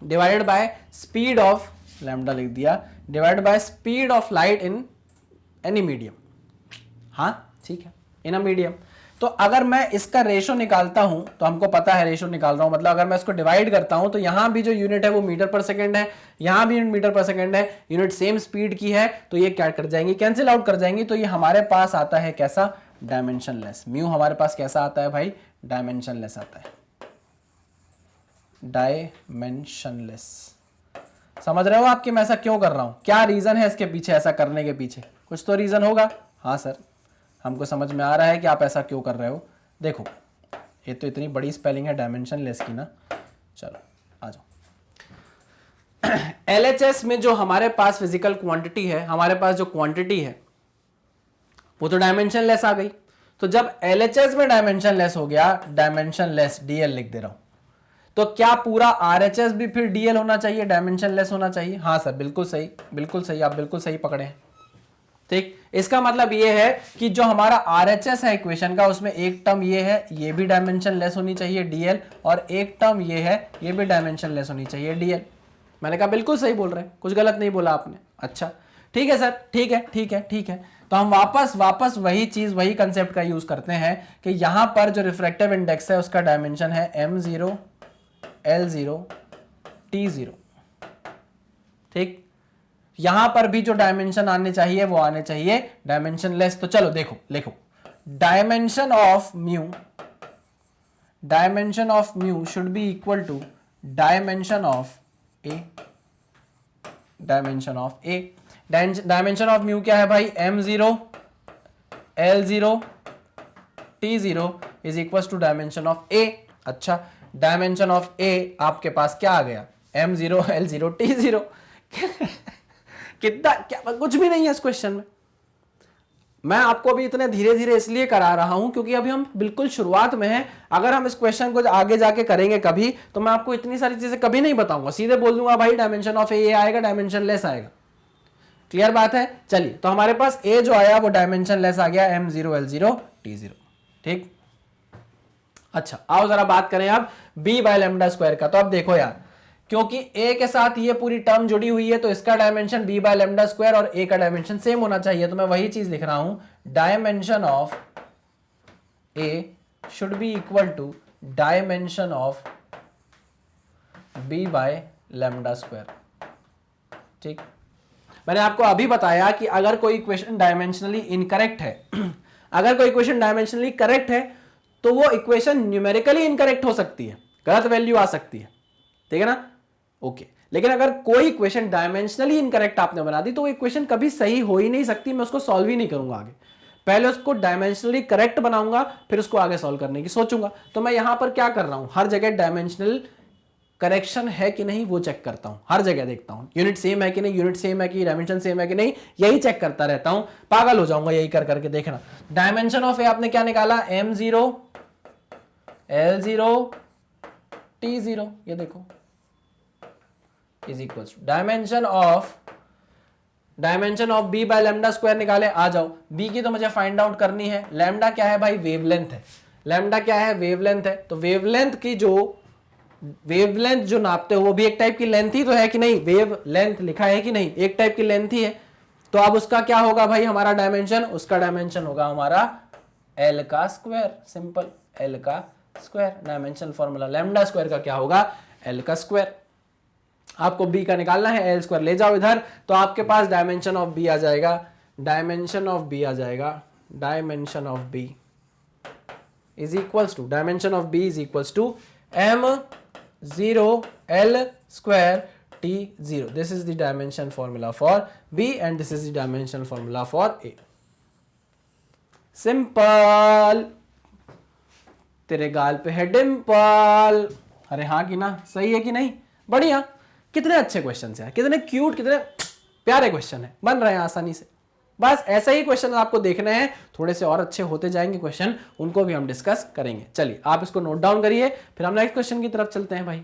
divided by speed of, lambda लिख दिया, divided by speed of light in any medium. हाँ ठीक है, इन अ मीडियम। तो अगर मैं इसका रेशो निकालता हूं, तो हमको पता है रेशो निकाल रहा हूं, मतलब अगर मैं इसको डिवाइड करता हूं तो यहां भी जो यूनिट है वो मीटर पर सेकंड है, यहां भी यूनिट मीटर पर सेकंड है, यूनिट सेम स्पीड की है, तो ये क्या कर जाएंगी, कैंसिल आउट कर जाएंगी। तो ये हमारे पास आता है कैसा, डायमेंशनलेस। म्यू हमारे पास कैसा आता है भाई, डायमेंशनलेस आता है, डायमेंशनलेस। समझ रहे हो आप कि मैं ऐसा क्यों कर रहा हूं, क्या रीजन है इसके पीछे, ऐसा करने के पीछे कुछ तो रीजन होगा। हाँ सर, हमको समझ में आ रहा है कि आप ऐसा क्यों कर रहे हो। देखो ये तो इतनी बड़ी स्पेलिंग है डायमेंशनलेस की ना। चलो आ जाओ। LHS में जो हमारे पास फिजिकल क्वांटिटी है, हमारे पास जो क्वांटिटी है वो तो डायमेंशनलेस आ गई। तो जब LHS में डायमेंशनलेस हो गया, डायमेंशनलेस DL लिख दे रहा हूं, तो क्या पूरा RHS भी फिर DL होना चाहिए, डायमेंशनलेस होना चाहिए। हाँ सर बिल्कुल सही, बिल्कुल सही, आप बिल्कुल सही पकड़े हैं। ठीक, इसका मतलब ये है कि जो हमारा आरएचएस है इक्वेशन का, उसमें एक टर्म ये है, ये भी डायमेंशन लेस होनी चाहिए डीएल, और एक टर्म ये है, ये भी डायमेंशन लेस होनी चाहिए डीएल। मैंने कहा बिल्कुल सही बोल रहे हैं, कुछ गलत नहीं बोला आपने। अच्छा ठीक है सर, ठीक है ठीक है ठीक है। तो हम वापस वही चीज, वही कंसेप्ट का यूज करते हैं कि यहां पर जो रिफ्रैक्टिव इंडेक्स है उसका डायमेंशन है m0 l0 t0। ठीक, यहां पर भी जो डायमेंशन आने चाहिए वो आने चाहिए डायमेंशन लेस। तो चलो देखो, लिखो dimension of mu should be equal to dimension of A. Dimension of mu क्या है भाई, m0 l0 t0 is equal to dimension of A. अच्छा, डायमेंशन ऑफ ए आपके पास क्या आ गया, m0 l0 t0। कितना, क्या कुछ भी नहीं है इस क्वेश्चन में। मैं आपको अभी इतने धीरे धीरे इसलिए करा रहा हूं क्योंकि अभी हम बिल्कुल शुरुआत में हैं। अगर हम इस क्वेश्चन को आगे जाके करेंगे कभी, तो मैं आपको इतनी सारी चीजें कभी नहीं बताऊंगा, सीधे बोल दूंगा भाई डायमेंशन ऑफ ए आएगा, डायमेंशन लेस आएगा। क्लियर बात है। चलिए, तो हमारे पास ए जो आया वो डायमेंशन लेस आ गया, m0 l0 t0। ठीक, अच्छा आओ जरा बात करें अब b बाय लैम्डा स्क्वायर का। तो अब देखो यार, क्योंकि a के साथ ये पूरी टर्म जुड़ी हुई है तो इसका dimension b by lambda square और a का डायमेंशन सेम होना चाहिए। तो मैं वही चीज लिख रहा हूं, dimension of a should be equal to dimension of b by lambda square. ठीक, मैंने आपको अभी बताया कि अगर कोई इक्वेशन डायमेंशनली इनकरेक्ट है अगर कोई इक्वेशन डायमेंशनली करेक्ट है तो वो इक्वेशन न्यूमेरिकली इनकरेक्ट हो सकती है, गलत वैल्यू आ सकती है। ठीक है ना, ओके। लेकिन अगर कोई इक्वेशन डायमेंशनली इनकरेक्ट आपने बना दी तो वो इक्वेशन कभी सही हो ही नहीं सकती, मैं उसको सॉल्व ही नहीं करूंगा आगे। पहले उसको डायमेंशनली करेक्ट बनाऊंगा, फिर उसको आगे सॉल्व करने की सोचूंगा। तो मैं यहां पर क्या कर रहा हूं, हर जगह डायमेंशनल करेक्शन है कि नहीं वो चेक करता हूं, हर जगह देखता हूं यूनिट सेम है कि नहीं, यूनिट सेम है कि डायमेंशन सेम है कि नहीं, यही चेक करता रहता हूं। पागल हो जाऊंगा यही कर करके। देखना, डायमेंशन ऑफ ए आपने क्या निकाला, m0 l0 t0, ये देखो is equal to dimension of b by lambda square निकाले। आ जाओ, b की तो मुझे फाइंड आउट करनी है। लैम्डा क्या है भाई, वेवलेंथ है। लैम्डा क्या है, वेवलेंथ है। तो वेवलेंथ जो नापते हो वो भी एक टाइप की लेंथ ही तो है कि नहीं, वेव लेंथ लिखा है कि नहीं, एक टाइप की लेंथ ही है। तो अब उसका क्या होगा भाई, हमारा डायमेंशन, उसका डायमेंशन होगा हमारा l का स्क्वायर। सिंपल, l का square. Dimension formula lambda square का क्या होगा, l का स्क्वायर। आपको b का निकालना है, l स्क्वायर ले जाओ इधर, तो आपके पास डायमेंशन ऑफ b आ जाएगा, dimension of b is equals to m0 l square t0. This is the dimension formula for b and this is the dimension formula for a. Simple. तेरे गाल पे है डिम्पल। अरे हाँ कि ना, सही है कि नहीं, बढ़िया। कितने अच्छे क्वेश्चन है, कितने क्यूट, कितने प्यारे क्वेश्चन है, बन रहे हैं आसानी से। बस ऐसा ही क्वेश्चन आपको देखने हैं, थोड़े से और अच्छे होते जाएंगे क्वेश्चन, उनको भी हम डिस्कस करेंगे। चलिए आप इसको नोट डाउन करिए, फिर हम नेक्स्ट क्वेश्चन की तरफ चलते हैं भाई।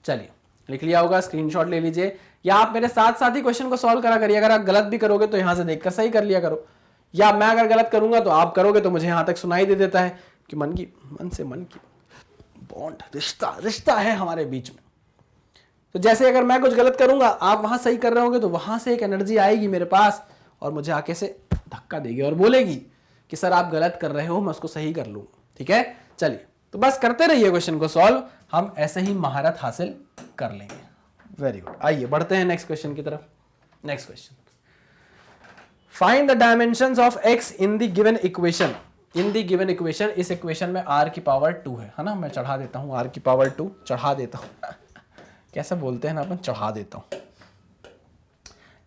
चलिए, लिख लिया होगा, स्क्रीनशॉट ले लीजिए, या आप मेरे साथ साथ ही क्वेश्चन को सॉल्व करा करिए। अगर आप गलत भी करोगे तो यहां से देखकर सही कर लिया करो, या मैं अगर गलत करूंगा तो आप करोगे तो मुझे यहां तक सुनाई दे देता है कि मन से मन की बॉन्ड, रिश्ता है हमारे बीच में। तो जैसे अगर मैं कुछ गलत करूंगा, आप वहां सही कर रहे होगे, तो वहां से एक एनर्जी आएगी मेरे पास और मुझे आके से धक्का देगी और बोलेगी कि सर आप गलत कर रहे हो, मैं उसको सही कर लूंगा। ठीक है, चलिए, तो बस करते रहिए क्वेश्चन को सॉल्व, हम ऐसे ही महारत हासिल कर लेंगे। वेरी गुड, आइए बढ़ते हैं नेक्स्ट क्वेश्चन की तरफ। Next question, find the dimensions of x in the given equation. In the given equation, इस इक्वेशन में r की पावर 2 है ना, मैं चढ़ा देता हूं r की पावर 2, चढ़ा देता हूं कैसे बोलते हैं ना अपन, चढ़ा देता हूं,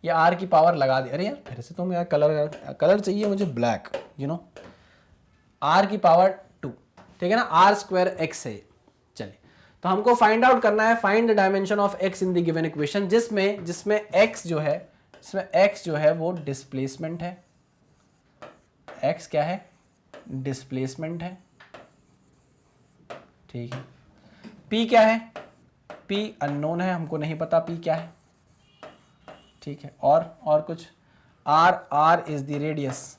ये r की पावर लगा दी। अरे यार फिर से तुम यार कलर चाहिए मुझे, ब्लैक, यू नो, r की पावर 2, ठीक है ना, r स्क्वायर x है। चलिए, तो हमको फाइंड आउट करना है, find the dimension of x in the given equation, जिसमें x जो है वो डिस्प्लेसमेंट है। x क्या है, डिस्प्लेसमेंट है। ठीक है, p क्या है, p अननोन है, हमको नहीं पता p क्या है। ठीक है, और कुछ, r is the radius,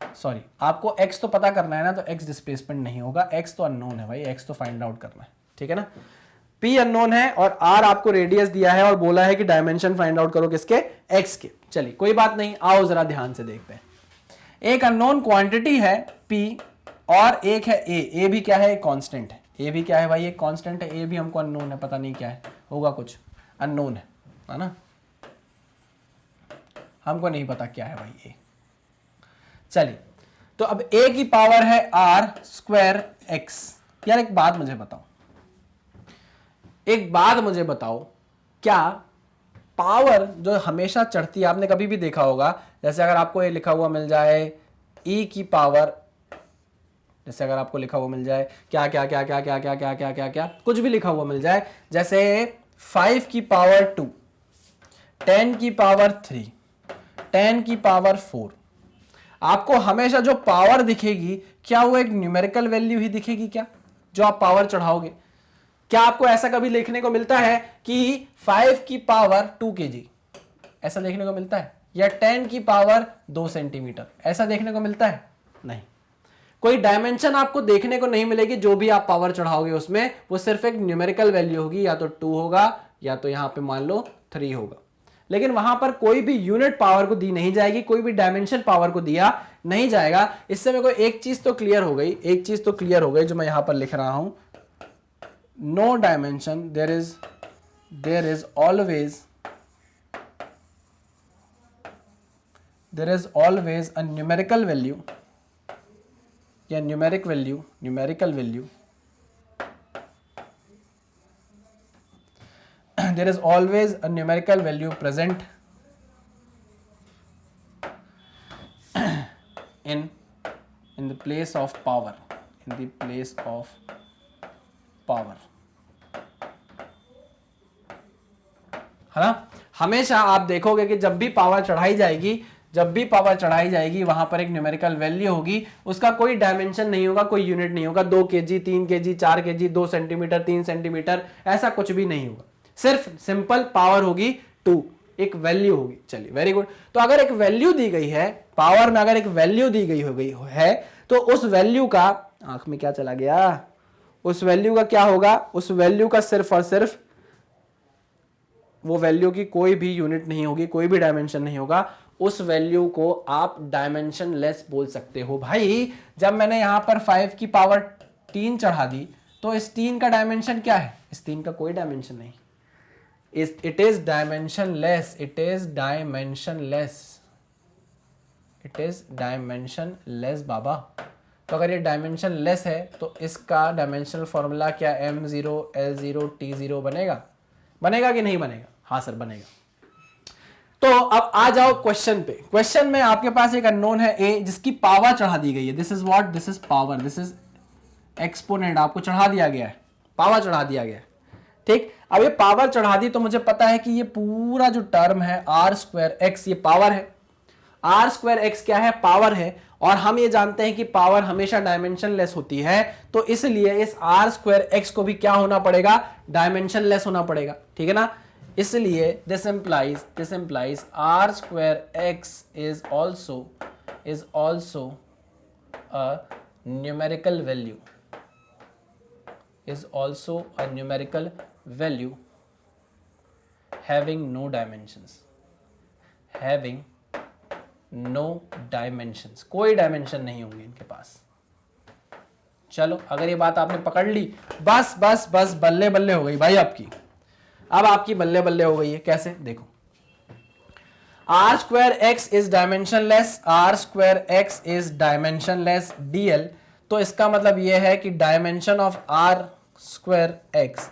sorry आपको x तो पता करना है ना, तो x डिस्प्लेसमेंट नहीं होगा, x तो अननोन है भाई, x तो फाइंड आउट करना है, ठीक है ना। p अननोन है और r आपको रेडियस दिया है और बोला है कि डायमेंशन फाइंड आउट करो किसके, x के। चलिए कोई बात नहीं, आओ जरा ध्यान से देखते हैं। एक अननोन क्वांटिटी है p और एक है a भी क्या है, कांस्टेंट है। a भी क्या है भाई, एक कांस्टेंट है। a भी हमको अननोन है, पता नहीं क्या है, होगा कुछ अननोन है ना, हमको नहीं पता क्या है भाई a। चलिए तो अब a की पावर है r स्क्वायर x। यार एक बात मुझे बताओ, क्या पावर जो हमेशा चढ़ती है, आपने कभी भी देखा होगा, जैसे अगर आपको ये लिखा हुआ मिल जाए e की पावर, जैसे अगर आपको लिखा हुआ मिल जाए क्या क्या क्या क्या क्या क्या क्या क्या क्या क्या कुछ भी लिखा हुआ मिल जाए, जैसे 5 की पावर 2, 10 की पावर 3, 10 की पावर 4, आपको हमेशा जो पावर दिखेगी क्या वो एक न्यूमेरिकल वैल्यू ही दिखेगी क्या, जो आप पावर चढ़ाओगे? क्या आपको ऐसा कभी देखने को मिलता है कि 5 की पावर 2 kg ऐसा देखने को मिलता है, या 10 की पावर 2 सेंटीमीटर ऐसा देखने को मिलता है? नहीं, कोई डायमेंशन आपको देखने को नहीं मिलेगी। जो भी आप पावर चढ़ाओगे उसमें वो सिर्फ एक न्यूमेरिकल वैल्यू होगी, या तो 2 होगा या तो यहां पे मान लो 3 होगा, लेकिन वहां पर कोई भी यूनिट पावर को दी नहीं जाएगी, कोई भी डायमेंशन पावर को दिया नहीं जाएगा। इससे मेरे को एक चीज तो क्लियर हो गई, जो मैं यहां पर लिख रहा हूं, no dimension, there is always a numerical value या numerical value there is always a numerical value present in the place of power, है ना। हमेशा आप देखोगे कि जब भी पावर चढ़ाई जाएगी वहां पर एक न्यूमेरिकल वैल्यू होगी, उसका कोई डायमेंशन नहीं होगा, कोई यूनिट नहीं होगा, 2 kg, 3 kg, 4 kg, 2 centimetre, 3 centimetre, ऐसा कुछ भी नहीं होगा, सिर्फ सिंपल पावर होगी 2, एक वैल्यू होगी। चलिए वेरी गुड। तो अगर एक वैल्यू दी गई है पावर में, अगर एक वैल्यू दी गई हो गई है, तो उस वैल्यू का, आंख में क्या चला गया, उस वैल्यू का क्या होगा, उस वैल्यू का सिर्फ और सिर्फ, वो वैल्यू की कोई भी यूनिट नहीं होगी, कोई भी डायमेंशन नहीं होगा, उस वैल्यू को आप डायमेंशन लेस बोल सकते हो। भाई जब मैंने यहां पर 5 की पावर 3 चढ़ा दी, तो इस 3 का डायमेंशन क्या है, इस 3 का कोई डायमेंशन नहीं, it is dimensionless बाबा। तो अगर ये डायमेंशन लेस है तो इसका डायमेंशनल फॉर्मूला क्या m0 l0 t0 बनेगा कि नहीं बनेगा? हाँ सर बनेगा। तो अब आ जाओ क्वेश्चन पे। क्वेश्चन में आपके पास एक अननोन है a जिसकी पावर चढ़ा दी गई है, this is what, this is power, this is exponent, आपको चढ़ा दिया गया है, पावर चढ़ा दिया गया है, ठीक। अब ये पावर चढ़ा दी तो मुझे पता है कि ये पूरा जो टर्म है आर स्क्वायर एक्स, ये पावर है, आर स्क्वायर एक्स क्या है, पावर है, और हम ये जानते हैं कि पावर हमेशा डायमेंशन लेस होती है, तो इसलिए इस आर स्क्वायर एक्स को भी क्या होना पड़ेगा, डायमेंशन लेस होना पड़ेगा, ठीक है ना। इसलिए this implies r square x is also a numerical value having no dimensions, कोई डायमेंशन नहीं होंगे इनके पास। चलो अगर ये बात आपने पकड़ ली, बस बल्ले बल्ले हो गई भाई आपकी, अब आपकी बल्ले बल्ले हो गई है। कैसे, देखो, R square x is dimensionless dl, तो इसका मतलब यह है कि dimension of R square X,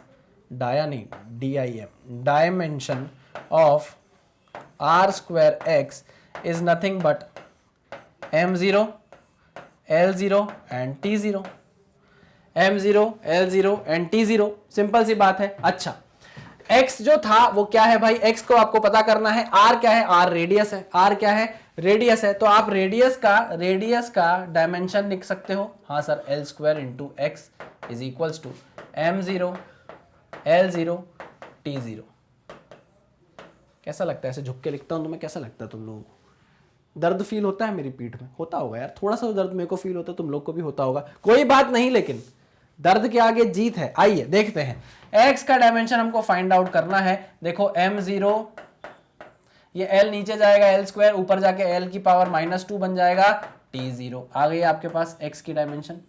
dimension of R square x is nothing but m0 l0 and t0, m0 l0 and t0, simple सी बात है। अच्छा, x जो था वो क्या है भाई, x को आपको पता करना है, r क्या है, r रेडियस है, r क्या है, रेडियस है, तो आप रेडियस का डायमेंशन लिख सकते हो, हाँ sir, l square into x is equals to m0 l0 t0, कैसा लगता है? ऐसे झुक के लिखता हूँ तुम्हें कैसा लगता है तुम लोगों को? दर्द फील होता है मेरी पीठ में? होता होगा यार, थोड़ा सा दर्द मेरे को फील होता है, तुम लोग को भी होता होगा, कोई बात नहीं, लेकिन दर्द के आगे जीत है। आइए देखते हैं, x का डायमेंशन हमको फाइंड आउट करना है। देखो m0, ये l नीचे जाएगा l स्क्वायर, ऊपर जाके l की पावर -2 बन जाएगा t0। आ गई आपके पास x की डायमेंशन,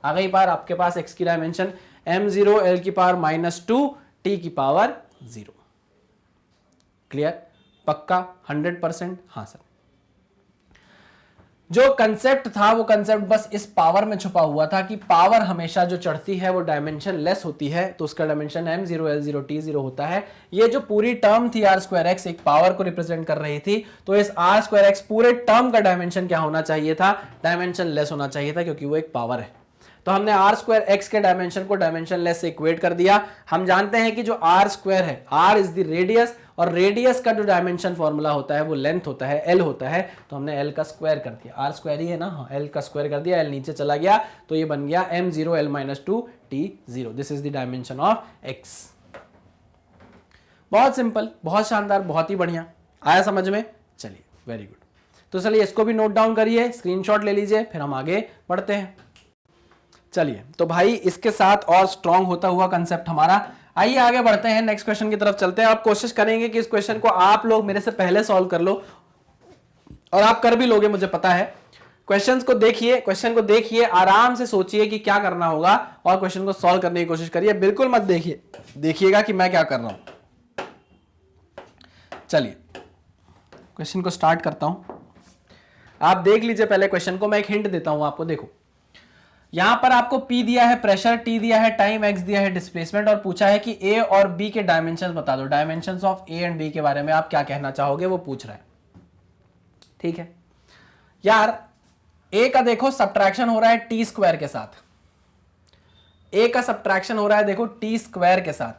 आ गई बार आपके पास x की डायमेंशन, m0 l की पावर -2 t की पावर 0। क्लियर? पक्का 100%? हाँ सर। जो कंसेप्ट था वो कंसेप्ट बस इस पावर में छुपा हुआ था कि पावर हमेशा जो चढ़ती है वो डायमेंशन लेस होती है, तो उसका डायमेंशन m0 l0 t0 होता है। ये जो पूरी टर्म थी r स्क्वायर एक्स, एक पावर को रिप्रेजेंट कर रही थी, तो इस r स्क्वायर एक्स पूरे टर्म का डायमेंशन क्या होना चाहिए था? डायमेंशन लेस होना चाहिए था, क्योंकि वो एक पावर है। तो हमने आर स्क्वायर एक्स के डायमेंशन को डायमेंशन लेस से इक्वेट कर दिया। हम जानते हैं कि जो आर स्क्वायर है, आर इज द रेडियस, और रेडियस का जो डायमेंशन फॉर्मूला होता है वो लेंथ होता है, एल होता है, तो हमने एल का स्क्वायर कर दिया। आर स्क्वायर ही है ना, हाँ, एल का स्क्वायर कर दिया, एल नीचे चला गया, तो ये बन गया m0 l-2 t0। This is the dimension of x। बहुत सिंपल, बहुत शानदार, बहुत ही बढ़िया। आया समझ में? चलिए, वेरी गुड। तो चलिए इसको भी नोट डाउन करिए, स्क्रीनशॉट ले लीजिए, फिर हम आगे बढ़ते हैं। चलिए, तो भाई इसके साथ और स्ट्रांग होता हुआ कंसेप्ट हमारा। आइए आगे बढ़ते हैं, नेक्स्ट क्वेश्चन की तरफ चलते हैं। आप कोशिश करेंगे कि इस क्वेश्चन को आप लोग मेरे से पहले सॉल्व कर लो, और आप कर भी लोगे, मुझे पता है। क्वेश्चन को देखिए, आराम से सोचिए कि क्या करना होगा, और क्वेश्चन को सॉल्व करने की कोशिश करिए। बिल्कुल मत देखिएगा कि मैं क्या कर रहा हूं। चलिए क्वेश्चन को स्टार्ट करता हूं। आप देख लीजिए पहले क्वेश्चन को, मैं एक हिंट देता हूं आपको। देखो, यहां पर आपको P दिया है, प्रेशर T दिया है, टाइम X दिया है, डिस्प्लेसमेंट, और पूछा है कि A और B के डायमेंशंस बता दो। Dimensions of A and B के बारे में आप क्या कहना चाहोगे, वो पूछ रहा है। ठीक है यार, A का देखो सब्ट्रैक्शन हो रहा है T स्क्वायर के साथ, A का सब्ट्रैक्शन हो रहा है देखो T स्क्वायर के साथ।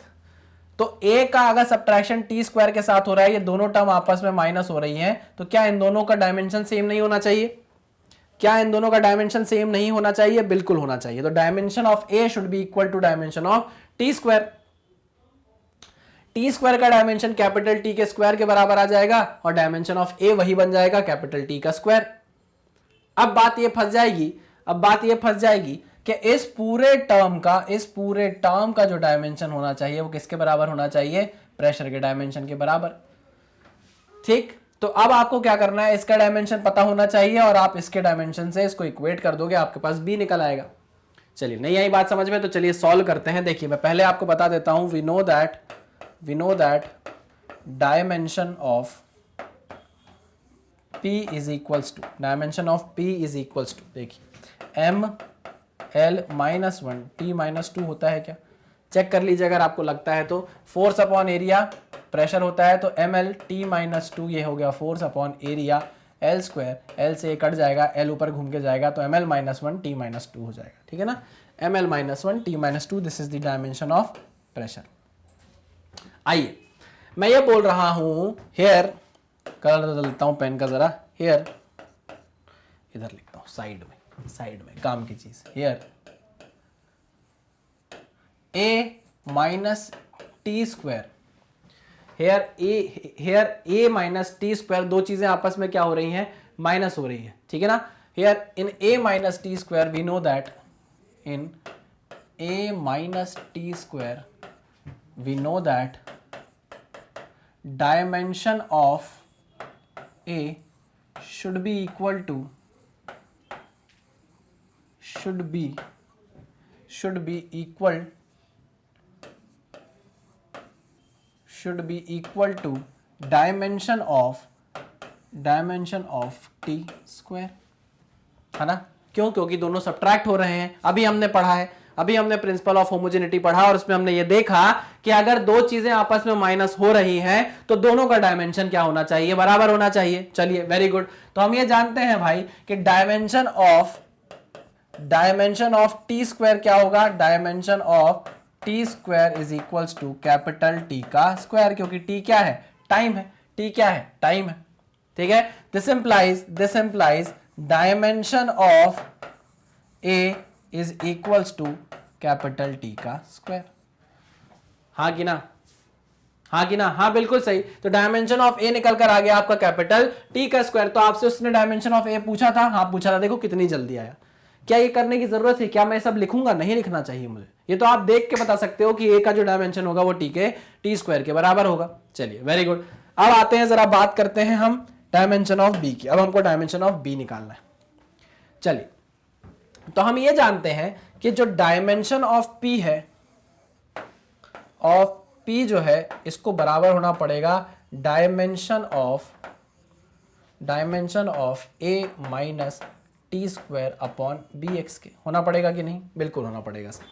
तो A का अगर सब्ट्रैक्शन T स्क्वायर के साथ हो रहा है, ये दोनों टर्म आपस में माइनस हो रही हैं, तो क्या इन दोनों का डायमेंशन सेम नहीं होना चाहिए? क्या इन दोनों का डायमेंशन सेम नहीं होना चाहिए? बिल्कुल होना चाहिए। तो dimension of a should be equal to dimension of t square. T square का डायमेंशन कैपिटल टी के स्क्वायर के बराबर आ जाएगा, और डायमेंशन ऑफ ए वही बन जाएगा, कैपिटल टी का स्क्वायर। अब बात ये फंस जाएगी कि इस पूरे टर्म का जो डायमेंशन होना चाहिए वो किसके बराबर होना चाहिए? प्रेशर के डायमेंशन के बराबर। ठीक, तो अब आपको क्या करना है, इसका डायमेंशन पता होना चाहिए, और आप इसके डायमेंशन से इसको इक्वेट कर दोगे, आपके पास बी निकल आएगा। चलिए, नहीं आई बात समझ में? तो चलिए सॉल्व करते हैं। देखिए, मैं पहले आपको बता देता हूं, we know that dimension of P is equals to, देखिए m l -1 t -2 होता है क्या? चेक कर लीजिए अगर आपको लगता है तो। फोर्स अपॉन एरिया, प्रेशर होता है, तो ml t -2 ये हो गया force upon area, l square, l से कट जाएगा, l ऊपर घूम के जाएगा, तो ml -1 t -2 हो जाएगा। ठीक है ना, ml -1 t -2, this is the dimension of pressure. आइए, मैं ये बोल रहा हूं, हेयर कलर बदलता हूं पेन का जरा, हेयर इधर लिखता हूं, साइड में काम की चीज, here a minus t square, here a minus t square, दो चीजें आपस में क्या हो रही हैं? माइनस हो रही है। ठीक है ना, here in a minus t square we know that, in a minus t square we know that dimension of A should be equal to dimension of T square, है ना? क्यों? क्योंकि दोनों सब्ट्रैक्ट हो रहे हैं। अभी हमने प्रिंसिपल ऑफ होमोजेनिटी पढ़ा, और उसमें हमने ये देखा कि अगर दो चीजें आपस में माइनस हो रही हैं तो दोनों का डायमेंशन क्या होना चाहिए? बराबर होना चाहिए। चलिए, वेरी गुड। तो हम ये जानते हैं भाई कि डायमेंशन ऑफ टी स्क्वायर क्या होगा? Dimension of t square is equals to capital t का स्क्वायर, क्योंकि टी क्या है? टाइम है। टी क्या है? टाइम है। ठीक है, this implies dimension of a is equals to capital t का स्क्वायर। हाँ कि ना? हाँ कि ना, हाँ बिल्कुल सही। तो डायमेंशन ऑफ ए निकल कर आ गया आपका कैपिटल टी का स्क्वायर। तो आपसे उसने डायमेंशन ऑफ ए पूछा था, हाँ पूछा था, देखो कितनी जल्दी आया। क्या ये करने की जरूरत है? क्या मैं सब लिखूंगा? नहीं लिखना चाहिए मुझे, ये तो आप देख के बता सकते हो कि ए का जो डायमेंशन होगा वो टी स्क्वायर के बराबर होगा। चलिए वेरी गुड। अब आते हैं जरा बात करते हैं हम डायमेंशन ऑफ बी की। अब हमको डायमेंशन ऑफ बी निकालना है। चलिए, तो हम ये जानते हैं कि जो डायमेंशन ऑफ पी है, ऑफ पी जो है, इसको बराबर होना पड़ेगा dimension of a minus t square upon b x के। होना पड़ेगा कि नहीं? बिल्कुल होना पड़ेगा सर,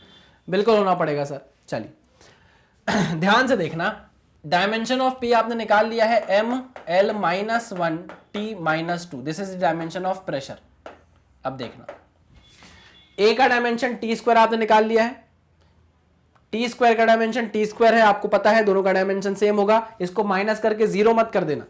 बिल्कुल होना पड़ेगा सर। चलिए ध्यान से देखना, डायमेंशन ऑफ पी आपने निकाल लिया है m L minus one T minus two, this is dimension of pressure. अब देखना, ए का डायमेंशन टी स्क्वायर आपने निकाल लिया है, टी स्क्वायर का डायमेंशन टी स्क्वायर है, आपको पता है दोनों का डायमेंशन सेम होगा। इसको माइनस करके जीरो मत कर देना,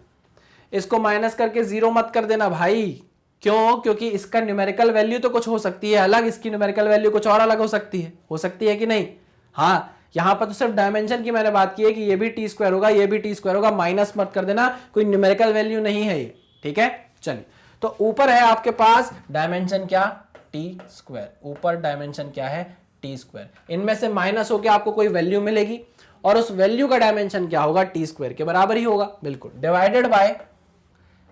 इसको माइनस करके जीरो मत कर देना भाई। क्यों? क्योंकि इसका न्यूमेरिकल वैल्यू तो कुछ हो सकती है अलग, इसकी न्यूमेरिकल वैल्यू कुछ और अलग हो सकती है कि नहीं? हाँ, यहां पर तो सिर्फ डायमेंशन की मैंने बात की है कि ये भी टी स्क्वायर होगा, ये भी टी स्क्वायर होगा, माइनस मत कर देना, कोई न्यूमेरिकल वैल्यू नहीं है ये, ठीक है। चलिए, तो ऊपर है आपके पास डायमेंशन क्या? T square. ऊपर डायमेंशन क्या है? T square. इनमें से माइनस होकर आपको कोई वैल्यू मिलेगी और उस वैल्यू का डायमेंशन क्या होगा? टी स्क्वायर के बराबर ही होगा, बिल्कुल, डिवाइडेड बाय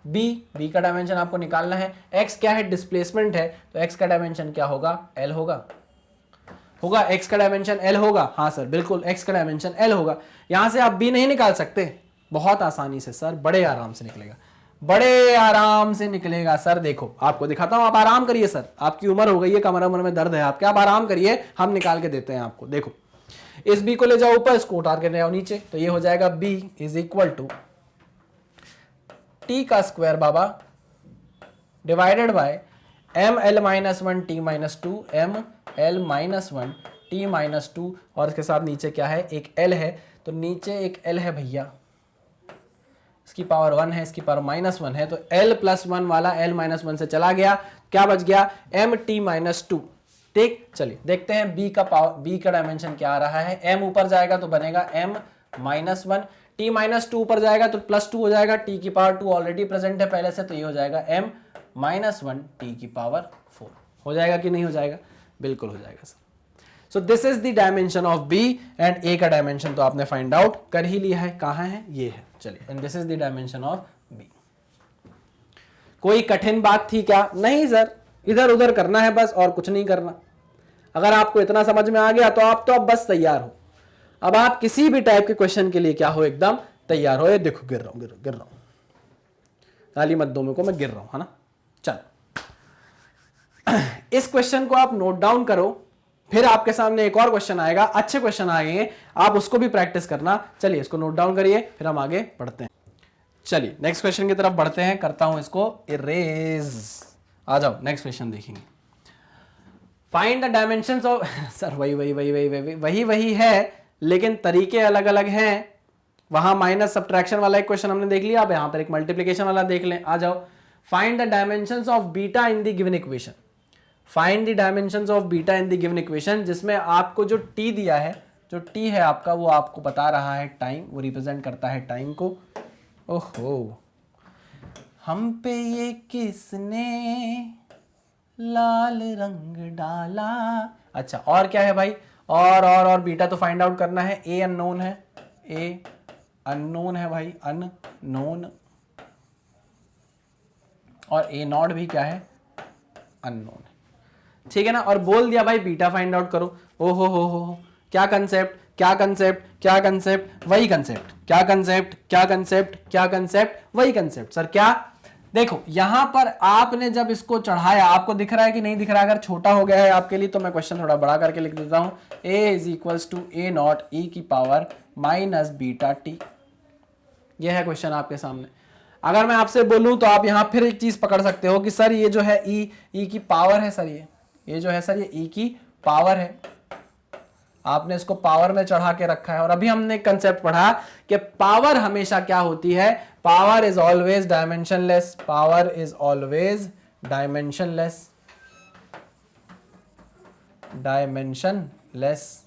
बी का डायमेंशन आपको निकालना है। एक्स क्या है? डिस्प्लेसमेंट है, तो एक्स का डायमेंशन क्या होगा? एल होगा एक्स का डायमेंशन एल होगा। हाँ सर बिल्कुल, एक्स का डायमेंशन एल होगा। यहां से आप बी नहीं निकाल सकते? बहुत आसानी से सर, बड़े आराम से निकलेगा, बड़े आराम से निकलेगा सर। देखो आपको दिखाता हूं, आप आराम करिए सर, आपकी उम्र हो गई है, कमर उम्र में दर्द है आपके, आप आराम करिए, हम निकाल के देते हैं आपको। देखो, इस बी को ले जाओ ऊपर, इसको उतार के ले आओ नीचे, तो ये हो जाएगा B is equal to T का स्क्वायर बाबा divided by M L minus one T minus two, M L minus one T minus two, और इसके साथ नीचे क्या है? एक एल है, तो नीचे एक एल है भैया, इसकी पावर वन है, इसकी पावर माइनस वन है, तो एल प्लस वन वाला एल माइनस वन से चला गया, क्या बच गया? M t minus two. ठीक, चलिए देखते हैं बी का पावर, बी का डायमेंशन क्या आ रहा है। एम ऊपर जाएगा तो बनेगा m minus one, T minus two ऊपर जाएगा तो प्लस टू हो जाएगा, टी की पावर टू ऑलरेडी प्रेजेंट है पहले से, तो ये हो जाएगा एम माइनस वन टी की पावर फोर। हो जाएगा कि नहीं हो जाएगा? बिल्कुल हो जाएगा sir. So this is the dimension of B and A का डायमेंशन तो आपने फाइंड आउट कर ही लिया है, कहां है? ये है। चलिए, and this is the dimension of b. कोई कठिन बात थी क्या? नहीं सर, इधर उधर करना है बस, और कुछ नहीं करना। अगर आपको इतना समझ में आ गया तो आप तो अब बस तैयार हो। अब आप किसी भी टाइप के क्वेश्चन के लिए क्या हो? एकदम तैयार हो। ये देखो गिर रहा हूं, गाली मत दो मेरे को, मैं गिर रहा हूं, है ना। चलो, इस क्वेश्चन को आप नोट डाउन करो, फिर आपके सामने एक और क्वेश्चन आएगा, अच्छे क्वेश्चन आएंगे, आप उसको भी प्रैक्टिस करना। चलिए इसको नोट डाउन करिए, फिर हम आगे बढ़ते हैं। चलिए नेक्स्ट क्वेश्चन की तरफ बढ़ते हैं, करता हूं इसको इरेज। आ जाओ, नेक्स्ट क्वेश्चन देखेंगे। Find the dimensions of sir वही है, लेकिन तरीके अलग अलग हैं। वहां माइनस सब्ट्रैक्शन वाला एक क्वेश्चन हमने देख लिया, अब यहां पर एक मल्टीप्लिकेशन वाला देख लें। आ जाओ, find the dimensions of beta in the given equation. Find the dimensions of beta in the given equation, जिसमें आपको जो टी दिया है, जो टी है आपका, वो आपको बता रहा है टाइम, वो रिप्रेजेंट करता है टाइम को। ओहो, हम पे ये किसने लाल रंग डाला। अच्छा, और क्या है भाई? और बीटा तो फाइंड आउट करना है। ए अननोन है, ए अननोन है भाई, अननोन, और ए नॉट भी क्या है? अननोन है, ठीक है ना। और बोल दिया भाई बीटा फाइंड आउट करो। ओ हो, क्या कंसेप्ट, क्या कंसेप्ट, क्या कंसेप्ट, वही कंसेप्ट, क्या कंसेप्ट, क्या कंसेप्ट, क्या कंसेप्ट, वही कंसेप्ट। सर क्या? देखो यहां पर आपने जब इसको चढ़ाया, आपको दिख रहा है कि नहीं दिख रहा? अगर छोटा हो गया है आपके लिए तो मैं क्वेश्चन थोड़ा बड़ा करके लिख देता हूं। A is equals to A naught e की पावर माइनस बीटा टी। यह है क्वेश्चन आपके सामने। अगर मैं आपसे बोलूं तो आप यहां फिर एक चीज पकड़ सकते हो कि सर ये जो है ई की पावर है सर, ये जो है सर, ये ई की पावर है। आपने इसको पावर में चढ़ा के रखा है। और अभी हमने एक कंसेप्ट पढ़ा कि पावर हमेशा क्या होती है? Power is always dimensionless, power is always dimensionless, dimensionless.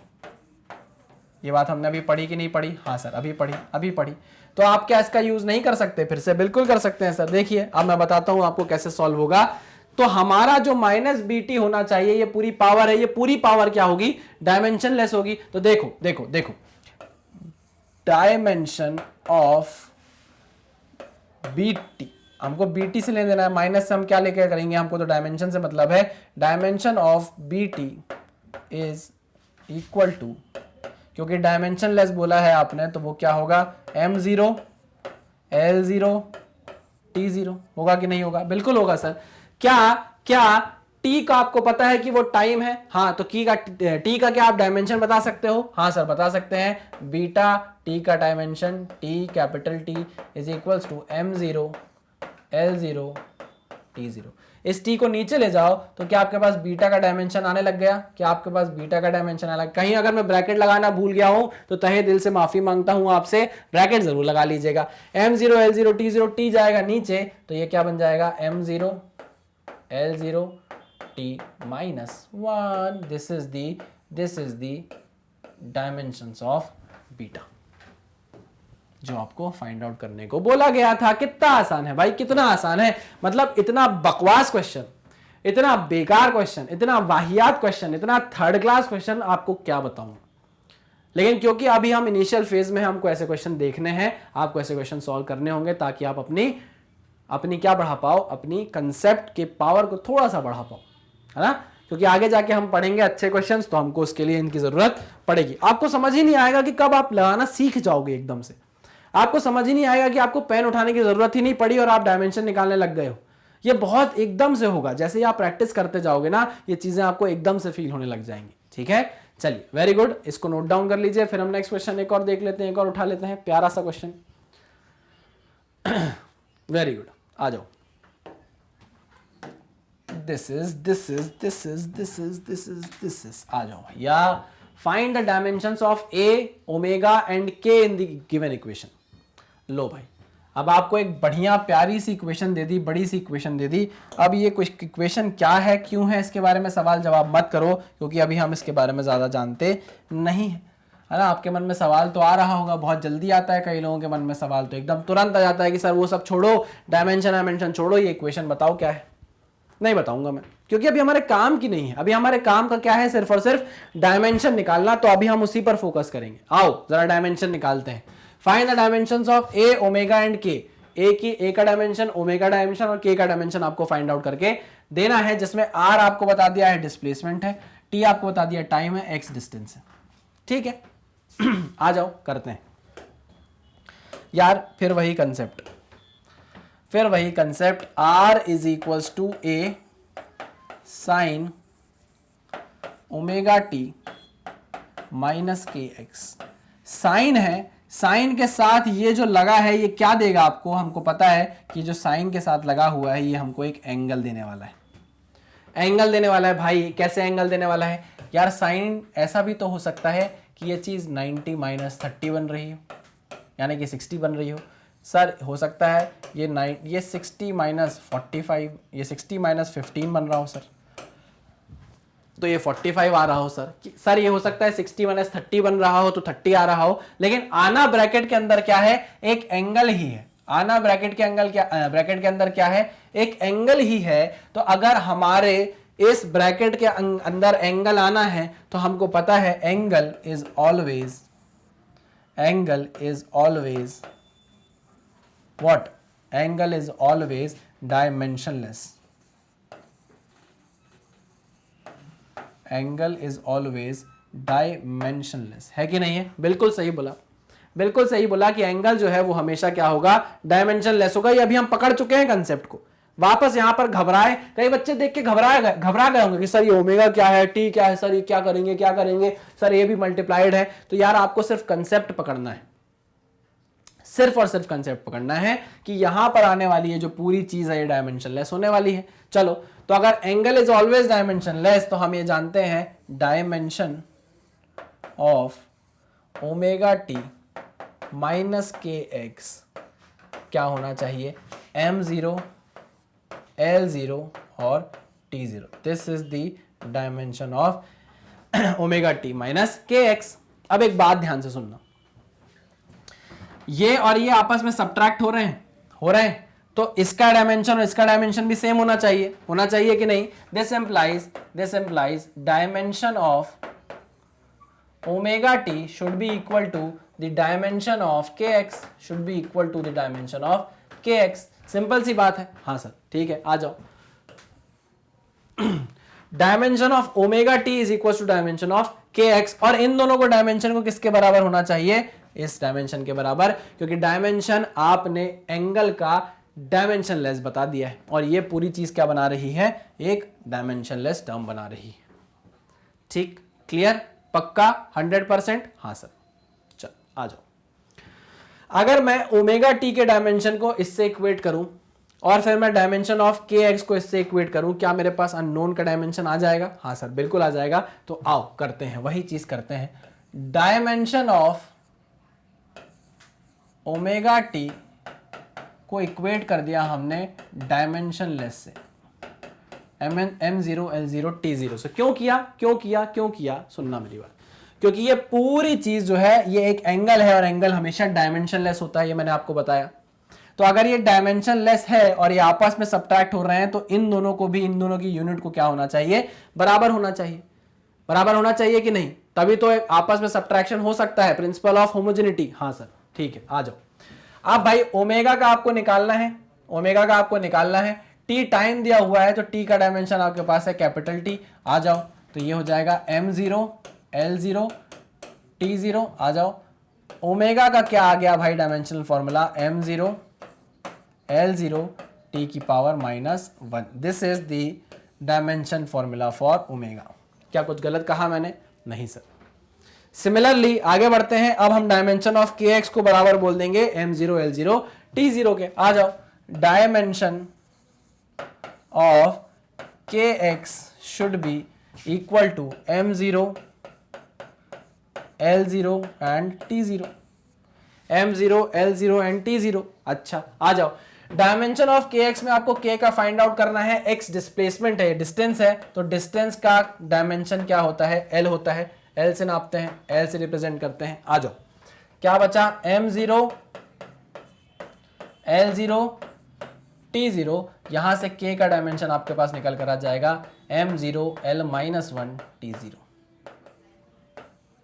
ये बात हमने अभी पढ़ी कि नहीं पढ़ी? हाँ सर अभी पढ़ी। तो आप क्या इसका यूज नहीं कर सकते? फिर से बिल्कुल कर सकते हैं सर। देखिए अब मैं बताता हूं आपको कैसे सॉल्व होगा। तो हमारा जो माइनस बीटी होना चाहिए, ये पूरी पावर है, ये पूरी पावर क्या होगी? डायमेंशनलेस होगी। तो देखो डायमेंशन ऑफ बीटी, हमको बीटी से लेने देना है, माइनस से हम क्या लेकर करेंगे? हमको तो डायमेंशन से मतलब है। Dimension of b t is equal to, क्योंकि डायमेंशन लेस बोला है आपने, तो वो क्या होगा? m0 l0 t0 होगा कि नहीं होगा? बिल्कुल होगा सर। क्या t का आपको पता है कि वो टाइम है? हाँ, तो t का क्या आप डायमेंशन बता सकते हो? हाँ सर बता सकते हैं। बीटा t का dimension t capital T is equals to m0 l0 t0। इस t को नीचे ले जाओ तो क्या आपके पास बीटा का डायमेंशन आने लग गया? क्या आपके पास बीटा का डायमेंशन आने लगा? कहीं अगर मैं ब्रैकेट लगाना भूल गया हूं तो तहे दिल से माफी मांगता हूं आपसे, ब्रैकेट जरूर लगा लीजिएगा। m0 l0 t0, t जाएगा नीचे तो ये क्या बन जाएगा? m0 l0 t minus 1। this is the dimensions of beta जो आपको फाइंड आउट करने को बोला गया था। कितना आसान है भाई, कितना आसान है। मतलब इतना बकवास क्वेश्चन, इतना बेकार क्वेश्चन, इतना वाहियात क्वेश्चन, इतना थर्ड क्लास क्वेश्चन आपको क्या बताऊं। लेकिन क्योंकि अभी हम इनिशियल फेज में, हमको ऐसे क्वेश्चन देखने हैं, आपको ऐसे क्वेश्चन सॉल्व करने होंगे ताकि आप अपनी क्या बढ़ा पाओ? अपनी कंसेप्ट के पावर को थोड़ा सा बढ़ा पाओ, है ना? क्योंकि आगे जाके हम पढ़ेंगे अच्छे क्वेश्चंस, तो हमको उसके लिए इनकी जरूरत पड़ेगी। आपको समझ ही नहीं आएगा कि कब आप लगाना सीख जाओगे एकदम से। आपको समझ ही नहीं आएगा कि आपको पेन उठाने की जरूरत ही नहीं पड़ी और आप डायमेंशन निकालने लग गए हो। ये बहुत एकदम से होगा। जैसे ही आप प्रैक्टिस करते जाओगे ना, ये चीजें आपको एकदम से फील होने लग जाएंगी। ठीक है, चलिए वेरी गुड, इसको नोट डाउन कर लीजिए। फिर हम नेक्स्ट क्वेश्चन एक और देख लेते हैं, एक और उठा लेते हैं, प्यारा सा क्वेश्चन। वेरी गुड, आ जाओ। this is आ जाओ भैया। Find the dimensions of a, omega and k in the given equation. लो भाई, अब आपको एक बढ़िया प्यारी सी इक्वेशन दे दी, बड़ी सी इक्वेशन दे दी। अब ये इक्वेशन क्या है, क्यों है, इसके बारे में सवाल जवाब मत करो, क्योंकि अभी हम इसके बारे में ज्यादा जानते नहीं है ना। आपके मन में सवाल तो आ रहा होगा, बहुत जल्दी आता है कई लोगों के मन में सवाल, तो एकदम तुरंत आ जाता है कि सर वो सब छोड़ो, डायमेंशन छोड़ो, ये इक्वेशन बताओ क्या है। नहीं बताऊंगा मैं, क्योंकि अभी हमारे काम की नहीं है। अभी हमारे काम का क्या है? सिर्फ और सिर्फ डायमेंशन निकालना। तो अभी हम उसी पर फोकस करेंगे। आओ जरा डायमेंशन निकालते हैं। Find the dimensions of A, omega and के। ए का डायमेंशन, ओमेगा डायमेंशन और के का डायमेंशन आपको फाइंड आउट करके देना है, जिसमें आर आपको बता दिया है डिस्प्लेसमेंट है, टी आपको बता दिया टाइम है, एक्स डिस्टेंस है। ठीक है आ जाओ करते हैं यार। फिर वही concept R is equals to a sine omega t minus k x. Sine है, साइन के साथ ये जो लगा है ये क्या देगा आपको? हमको पता है कि जो साइन के साथ लगा हुआ है ये हमको एक एंगल देने वाला है। एंगल देने वाला है भाई। कैसे एंगल देने वाला है यार? साइन ऐसा भी तो हो सकता है कि ये चीज 90 माइनस 30 बन रही हो, यानी कि 60 बन रही हो। सर हो सकता है ये 60 माइनस 45, ये 60 माइनस 15 बन रहा हो सर, तो ये 45 आ रहा हो सर। सर ये हो सकता है 60 माइनस 30 बन रहा हो तो 30 आ रहा हो, लेकिन आना ब्रैकेट के अंदर क्या है? एक एंगल ही है। आना ब्रैकेट के अंदर क्या है? एक एंगल ही है। तो अगर हमारे इस ब्रैकेट के अंदर एंगल आना है तो हमको पता है angle is always what? Angle is always dimensionless. Angle is always dimensionless, है कि नहीं है? बिल्कुल सही बोला, बिल्कुल सही बोला कि एंगल जो है वो हमेशा क्या होगा? डायमेंशनलेस होगा। ये अभी हम पकड़ चुके हैं कंसेप्ट को। वापस यहां पर घबराए, कई बच्चे देख के घबरा गए होंगे कि सर ये ओमेगा क्या है, टी क्या है, सर ये क्या करेंगे, सर ये भी मल्टीप्लाइड है। तो यार आपको सिर्फ कंसेप्ट पकड़ना है, सिर्फ और सिर्फ कंसेप्ट पकड़ना है कि यहां पर आने वाली है जो पूरी चीज है ये डायमेंशनलेस होने वाली है। चलो, तो अगर एंगल इज ऑलवेज डायमेंशनलेस तो हम ये जानते हैं dimension of omega t minus k x क्या होना चाहिए? m0 l0 और t0। This is the dimension of omega t minus k x. अब एक बात ध्यान से सुनना, ये और ये आपस में सब्ट्रैक्ट हो रहे हैं, तो इसका डायमेंशन और इसका डायमेंशन भी सेम होना चाहिए कि नहीं? This implies dimension of omega T should be equal to the dimension of के x, should be equal to the dimension of के एक्स। सिंपल सी बात है। हाँ सर ठीक है, आ जाओ। Dimension of omega T is equal to dimension of के एक्स, और इन दोनों को डायमेंशन को किसके बराबर होना चाहिए? इस डायमेंशन के बराबर, क्योंकि डायमेंशन आपने एंगल का डायमेंशनलेस बता दिया है, और ये पूरी चीज क्या बना रही है? एक डायमेंशनलेस टर्म बना रही है। ठीक, क्लियर, पक्का, 100%? हाँ सर। चल आ जाओ। अगर मैं ओमेगा टी के डायमेंशन को इससे इक्वेट करूं और फिर मैं डायमेंशन ऑफ के एक्स को इससे इक्वेट करूं, क्या मेरे पास अननोन का डायमेंशन आ जाएगा? हाँ सर बिल्कुल आ जाएगा। तो आओ करते हैं, वही चीज करते हैं। डायमेंशन ऑफ ओमेगा टी को इक्वेट कर दिया हमने डायमेंशनलेस से, M0 L0 T0 से। क्यों किया? सुनना मेरी बात। क्योंकि ये पूरी चीज जो है ये एक एंगल है, और एंगल हमेशा डायमेंशनलेस होता है, ये मैंने आपको बताया। तो अगर ये डायमेंशनलेस है और ये आपस में सब्ट्रैक्ट हो रहे हैं, तो इन दोनों को भी, इन दोनों की यूनिट को क्या होना चाहिए? बराबर होना चाहिए। बराबर होना चाहिए कि नहीं? तभी तो आपस में सब्ट्रैक्शन हो सकता है। Principle of homogeneity. हाँ सर ठीक है, आ जाओ। अब भाई ओमेगा का आपको निकालना है, टी टाइम दिया हुआ है, तो टी का डायमेंशन आपके पास है कैपिटल टी। आ जाओ, तो ये हो जाएगा M0 L0 T0। आ जाओ, ओमेगा का क्या आ गया भाई dimensional formula? M0 L0 T की power -1। This is the dimension formula for omega. क्या कुछ गलत कहा मैंने? नहीं सर। सिमिलरली आगे बढ़ते हैं। अब हम डायमेंशन ऑफ के एक्स को बराबर बोल देंगे M0 L0 T0 के। आ जाओ, डायमेंशन ऑफ के x should be equal to M0 L0 and T0। M0 L0 and T0। अच्छा आ जाओ, डायमेंशन ऑफ के एक्स में आपको के का फाइंड आउट करना है। एक्स डिस्प्लेसमेंट है, डिस्टेंस है, तो डिस्टेंस का डायमेंशन क्या होता है? L होता है। L से नापते हैं, L से रिप्रेजेंट करते हैं। आ जाओ, क्या बचा? M0 L0 T0। यहां से k का डायमेंशन आपके पास निकल कर आ जाएगा M0 L-1 T0।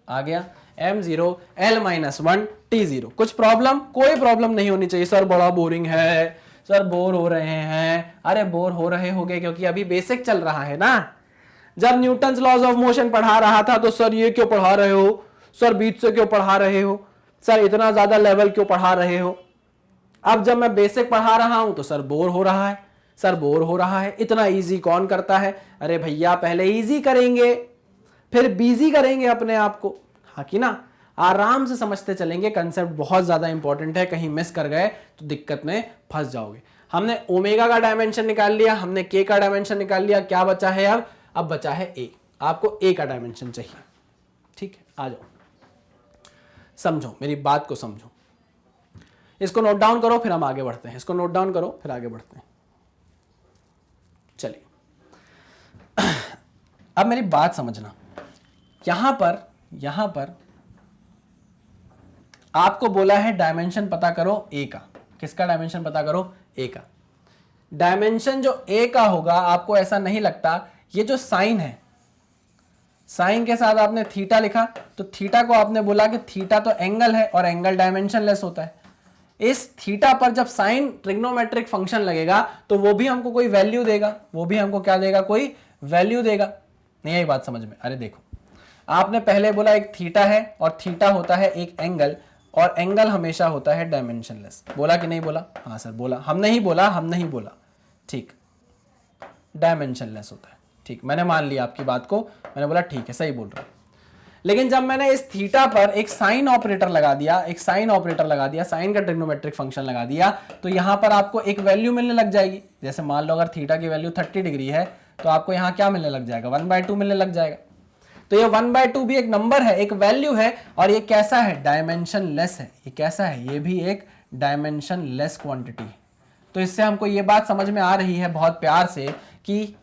आ गया, M0 L-1 T0। कुछ प्रॉब्लम? कोई प्रॉब्लम नहीं होनी चाहिए। सर बड़ा बोरिंग है, सर बोर हो रहे हैं। अरे बोर हो रहे होगे क्योंकि अभी बेसिक चल रहा है ना। जब न्यूटन्स लॉज ऑफ मोशन पढ़ा रहा था तो सर ये क्यों पढ़ा रहे हो, सर बीच से क्यों पढ़ा रहे हो, सर इतना ज्यादा लेवल क्यों पढ़ा रहे हो। अब जब मैं बेसिक पढ़ा रहा हूं तो सर बोर हो रहा है, सर बोर हो रहा है। इतना इजी कौन करता है? अरे भैया पहले इजी करेंगे फिर बिजी करेंगे अपने आप को, हाँ कि ना। आराम से समझते चलेंगे, कंसेप्ट बहुत ज्यादा इंपॉर्टेंट है। कहीं मिस कर गए तो दिक्कत में फंस जाओगे। हमने ओमेगा का डायमेंशन निकाल लिया, हमने के का डायमेंशन निकाल लिया। क्या बचा है अब बचा है ए। आपको ए का डायमेंशन चाहिए, ठीक है। आ जाओ, समझो मेरी बात को, समझो। इसको नोट डाउन करो फिर हम आगे बढ़ते हैं। इसको नोट डाउन करो फिर आगे बढ़ते हैं। चलिए, अब मेरी बात समझना। यहां पर आपको बोला है डायमेंशन पता करो ए का। किसका डायमेंशन पता करो? ए का। डायमेंशन जो ए का होगा, आपको ऐसा नहीं लगता ये जो साइन है, साइन के साथ आपने थीटा लिखा, तो थीटा को आपने बोला कि थीटा तो एंगल है और एंगल डायमेंशनलेस होता है। इस थीटा पर जब साइन ट्रिग्नोमेट्रिक फंक्शन लगेगा तो वो भी हमको कोई वैल्यू देगा, वो भी हमको क्या देगा? कोई वैल्यू देगा। नहीं आई बात समझ में? अरे देखो, आपने पहले बोला एक थीटा है और थीटा होता है एक एंगल, और एंगल हमेशा होता है डायमेंशनलेस। बोला कि नहीं बोला? हाँ सर बोला। हम नहीं बोला, ठीक, डायमेंशनलेस होता है। ठीक, मैंने मान लिया आपकी बात को, मैंने बोला ठीक है, सही बोल रहा हूं। लेकिन जब मैंने इस थीटा पर एक साइन ऑपरेटर लगा दिया, साइन का ट्रिग्नोमेट्रिक फंक्शन लगा दिया, तो यहां पर आपको एक वैल्यू मिलने लग जाएगी। जैसे मान लो अगर थीटा की वैल्यू 30 डिग्री है तो आपको यहां क्या मिलने लग जाएगा? 1/2 मिलने लग जाएगा। तो ये 1/2 भी एक नंबर है, एक वैल्यू है, और ये कैसा है? डायमेंशनलेस है। ये कैसा है? ये भी एक डायमेंशनलेस क्वांटिटी है। तो इससे हमको ये बात समझ में आ रही है बहुत प्यार से कि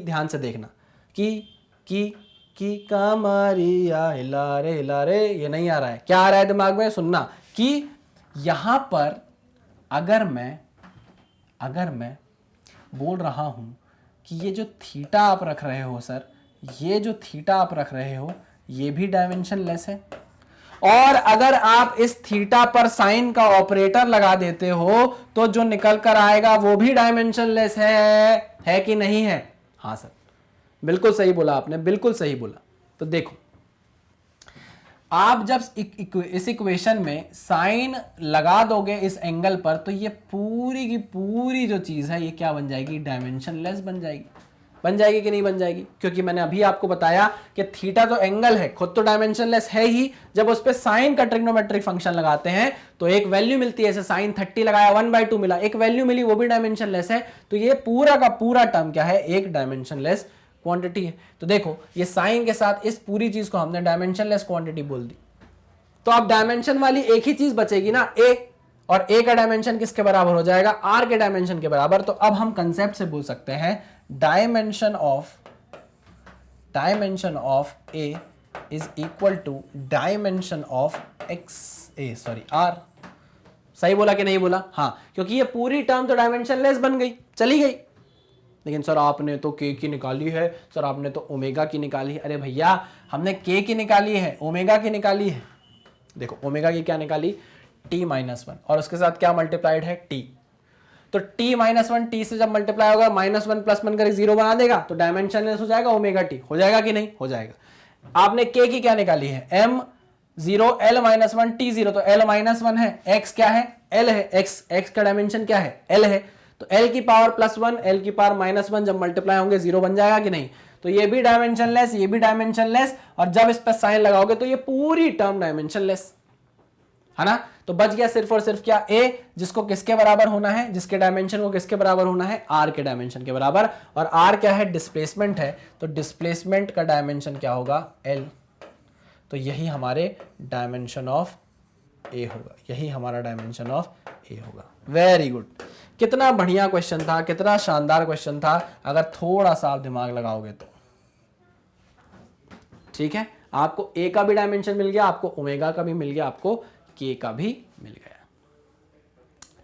ध्यान से देखना, कि की कमरिया हिला रे, ये नहीं आ रहा है। क्या आ रहा है दिमाग में? सुनना कि यहां पर अगर मैं बोल रहा हूं कि ये जो थीटा आप रख रहे हो सर, ये जो थीटा आप रख रहे हो ये भी डायमेंशन लेस है, और अगर आप इस थीटा पर साइन का ऑपरेटर लगा देते हो तो जो निकल कर आएगा वो भी डायमेंशन लेस है कि नहीं है? हाँ सर, बिल्कुल सही बोला आपने, बिल्कुल सही बोला। तो देखो, आप जब इस इक्वेशन में साइन लगा दोगे इस एंगल पर, तो ये पूरी की पूरी जो चीज है ये क्या बन जाएगी? डायमेंशन लेस बन जाएगी। बन जाएगी कि नहीं बन जाएगी? क्योंकि मैंने अभी आपको बताया कि थीटा तो एंगल है, खुद तो डायमेंशन लेस है ही, जब उस पर साइन का ट्रिग्नोमेट्रिक फंक्शन लगाते हैं तो एक वैल्यू मिलती है, जैसे साइन 30 लगाया 1/2 मिला, एक वैल्यू मिली, वो भी डायमेंशन लेस है। तो ये पूरा का पूरा टर्म क्या है? एक डायमेंशन लेस क्वांटिटी है। तो देखो, ये साइन के साथ इस पूरी चीज को हमने डायमेंशन लेस क्वांटिटी बोल दी। तो अब डायमेंशन वाली एक ही चीज बचेगी ना, ए, और ए का डायमेंशन किसके बराबर हो जाएगा? आर के डायमेंशन के बराबर। तो अब हम कंसेप्ट से बोल सकते हैं dimension of a is equal to dimension of r. सही बोला कि नहीं बोला? हाँ, क्योंकि ये पूरी टर्म तो डायमेंशन लेस बन गई, चली गई। लेकिन सर आपने तो के की निकाली है, सर आपने तो ओमेगा की निकाली है। अरे भैया, हमने के की निकाली है, ओमेगा की निकाली है। देखो, ओमेगा की क्या निकाली? t-1, और उसके साथ क्या मल्टीप्लाइड है? t। तो t-1 t से जब मल्टीप्लाई होगा, -1 + 1 करके 0 बना देगा, तो डायमेंशन लेस हो जाएगा ओमेगा t। हो जाएगा कि नहीं? हो जाएगा। आपने k की क्या निकाली है? m0 l-1 t0, तो l-1 है, x क्या है? l है, x का डायमेंशन क्या है? l है। तो l की पावर +1 l की पावर -1 जब मल्टीप्लाई होंगे 0 बन जाएगा कि नहीं? तो ये भी डायमेंशन लेस, ये भी डायमेंशन लेस, और जब इस पर साइन लगाओगे तो ये पूरी टर्म डायमेंशन लेस है ना। तो बच गया सिर्फ और सिर्फ क्या? a, जिसको किसके बराबर होना है? जिसके डायमेंशन को किसके बराबर होना है? r के डायमेंशन के बराबर। और r क्या है? डिस्प्लेसमेंट है, तो डिस्प्लेसमेंट का डायमेंशन क्या होगा? l। तो यही हमारे डायमेंशन ऑफ a होगा, यही हमारा डायमेंशन ऑफ a होगा। वेरी गुड, कितना बढ़िया क्वेश्चन था, कितना शानदार क्वेश्चन था, अगर थोड़ा सा आप दिमाग लगाओगे तो। ठीक है, आपको a का भी डायमेंशन मिल गया, आपको ओमेगा का भी मिल गया, आपको k का भी मिल गया।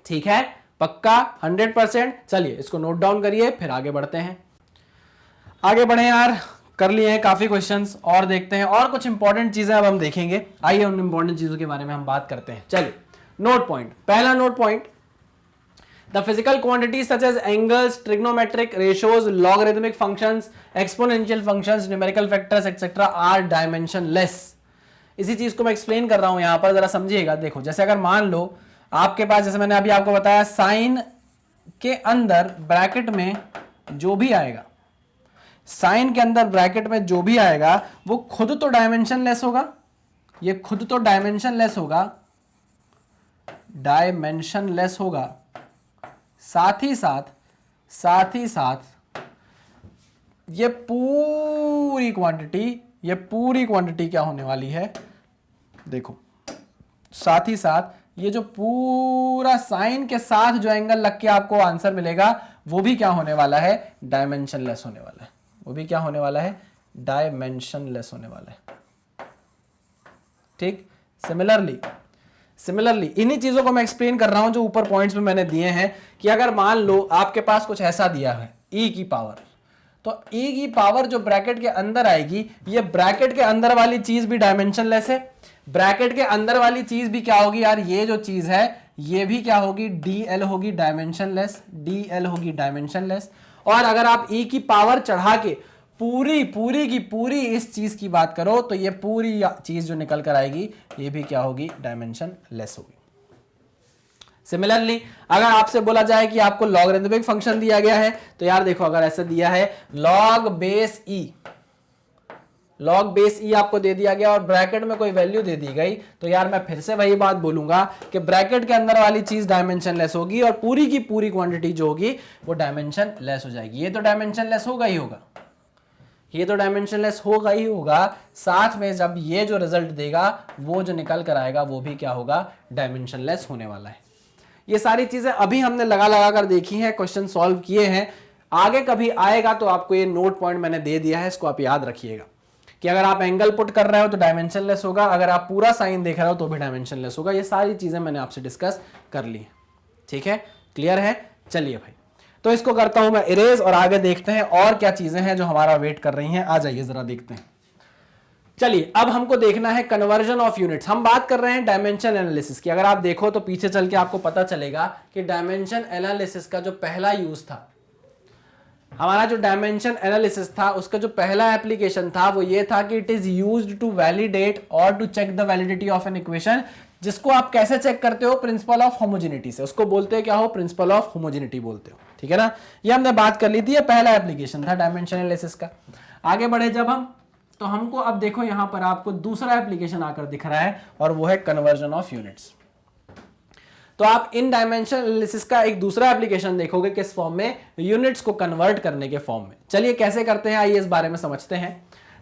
ठीक है, पक्का 100%। चलिए इसको नोट डाउन करिए, फिर आगे बढ़ते हैं। आगे बढ़े यार, कर लिए हैं काफी क्वेश्चंस, और देखते हैं और कुछ इंपॉर्टेंट चीजें अब हम देखेंगे। आइए उन इंपॉर्टेंट चीजों के बारे में हम बात करते हैं। चलिए, नोट पॉइंट, पहला note point, The physical quantities such as angles, trigonometric ratios, logarithmic functions, exponential functions, numerical factors, etc. are dimensionless. इसी चीज को मैं एक्सप्लेन कर रहा हूं यहां पर, जरा समझिएगा। देखो, जैसे अगर मान लो आपके पास, जैसे मैंने अभी आपको बताया, साइन के अंदर ब्रैकेट में जो भी आएगा, साइन के अंदर ब्रैकेट में जो भी आएगा वो खुद तो डायमेंशन लेस होगा, ये खुद तो डायमेंशन लेस होगा, डायमेंशन लेस होगा, साथ ही साथ ये पूरी क्वांटिटी क्या होने वाली है? देखो, साथ ही साथ ये जो पूरा साइन के साथ जो एंगल लग के आपको आंसर मिलेगा वो भी क्या होने वाला है? डायमेंशन लेस होने वाला है। वो भी क्या होने वाला है? डायमेंशन लेस होने वाला है। ठीक, सिमिलरली इन्हीं चीजों को मैं एक्सप्लेन कर रहा हूं जो ऊपर पॉइंट्स में मैंने दिए हैं, कि अगर मान लो आपके पास कुछ ऐसा दिया है e की पावर, तो e की पावर जो ब्रैकेट के अंदर आएगी, ये ब्रैकेट के अंदर वाली चीज भी डायमेंशन लेस है। ब्रैकेट के अंदर वाली चीज भी क्या होगी यार? ये जो चीज है ये भी क्या होगी? dl होगी, डायमेंशन लेस। और अगर आप e की पावर चढ़ा के पूरी की पूरी इस चीज की बात करो, तो ये पूरी चीज जो निकल कर आएगी ये भी क्या होगी? डायमेंशन लेस होगी। सिमिलरली अगर आपसे बोला जाए कि आपको लॉगरिथमिक फंक्शन दिया गया है, तो यार देखो, अगर ऐसे दिया है लॉग बेस ई आपको दे दिया गया और ब्रैकेट में कोई वैल्यू दे दी गई, तो यार मैं फिर से वही बात बोलूंगा कि ब्रैकेट के अंदर वाली चीज डायमेंशन लेस होगी और पूरी की पूरी क्वांटिटी जो होगी वो डायमेंशन लेस हो जाएगी। ये तो डायमेंशन लेस होगा ही होगा, ये तो डायमेंशन लेस होगा ही होगा। साथ में जब ये जो रिजल्ट देगा वो जो निकल कर आएगा वो भी क्या होगा? डायमेंशन लेस होने वाला है। ये सारी चीजें अभी हमने लगा कर देखी हैं, क्वेश्चन सॉल्व किए हैं। आगे कभी आएगा तो आपको ये नोट पॉइंट मैंने दे दिया है, इसको आप याद रखिएगा। कि अगर आप एंगल पुट कर रहे हो तो डायमेंशनलेस होगा, अगर आप पूरा साइन देख रहे हो तो भी डायमेंशनलेस होगा। ये सारी चीजें मैंने आपसे डिस्कस कर ली है, ठीक है, क्लियर है। चलिए भाई, तो इसको करता हूं मैं इरेज और आगे देखते हैं और क्या चीजें हैं जो हमारा वेट कर रही हैं। आ जाइए जरा देखते हैं। चलिए अब हमको देखना है कन्वर्जन ऑफ यूनिट्स। हम बात कर रहे हैं डायमेंशन एनालिसिस की। अगर आप देखो तो पीछे चल के आपको पता चलेगा कि डायमेंशन एनालिसिस का जो पहला यूज था, हमारा जो डायमेंशन एनालिसिस था उसका जो पहला एप्लीकेशन था वो ये था कि it is used to validate और to check the validity of an equation, जिसको आप कैसे चेक करते हो, प्रिंसिपल ऑफ होमोजेनिटी से। उसको बोलते हैं क्या हो, प्रिंसिपल ऑफ होमोजेनिटी बोलते हो, ठीक है ना। ये हमने बात कर ली थी, ये पहला एप्लीकेशन था डायमेंशन एनालिसिस का। आगे बढ़े जब हम, तो हमको अब देखो यहां पर आपको दूसरा एप्लीकेशन आकर दिख रहा है और वो है कन्वर्जन ऑफ यूनिट्स। तो आप इन डायमेंशन एनालिसिस का एक दूसरा एप्लीकेशन देखोगे किस फॉर्म में, यूनिट्स को कन्वर्ट करने के फॉर्म में। चलिए कैसे करते हैं, आइए इस बारे में समझते हैं।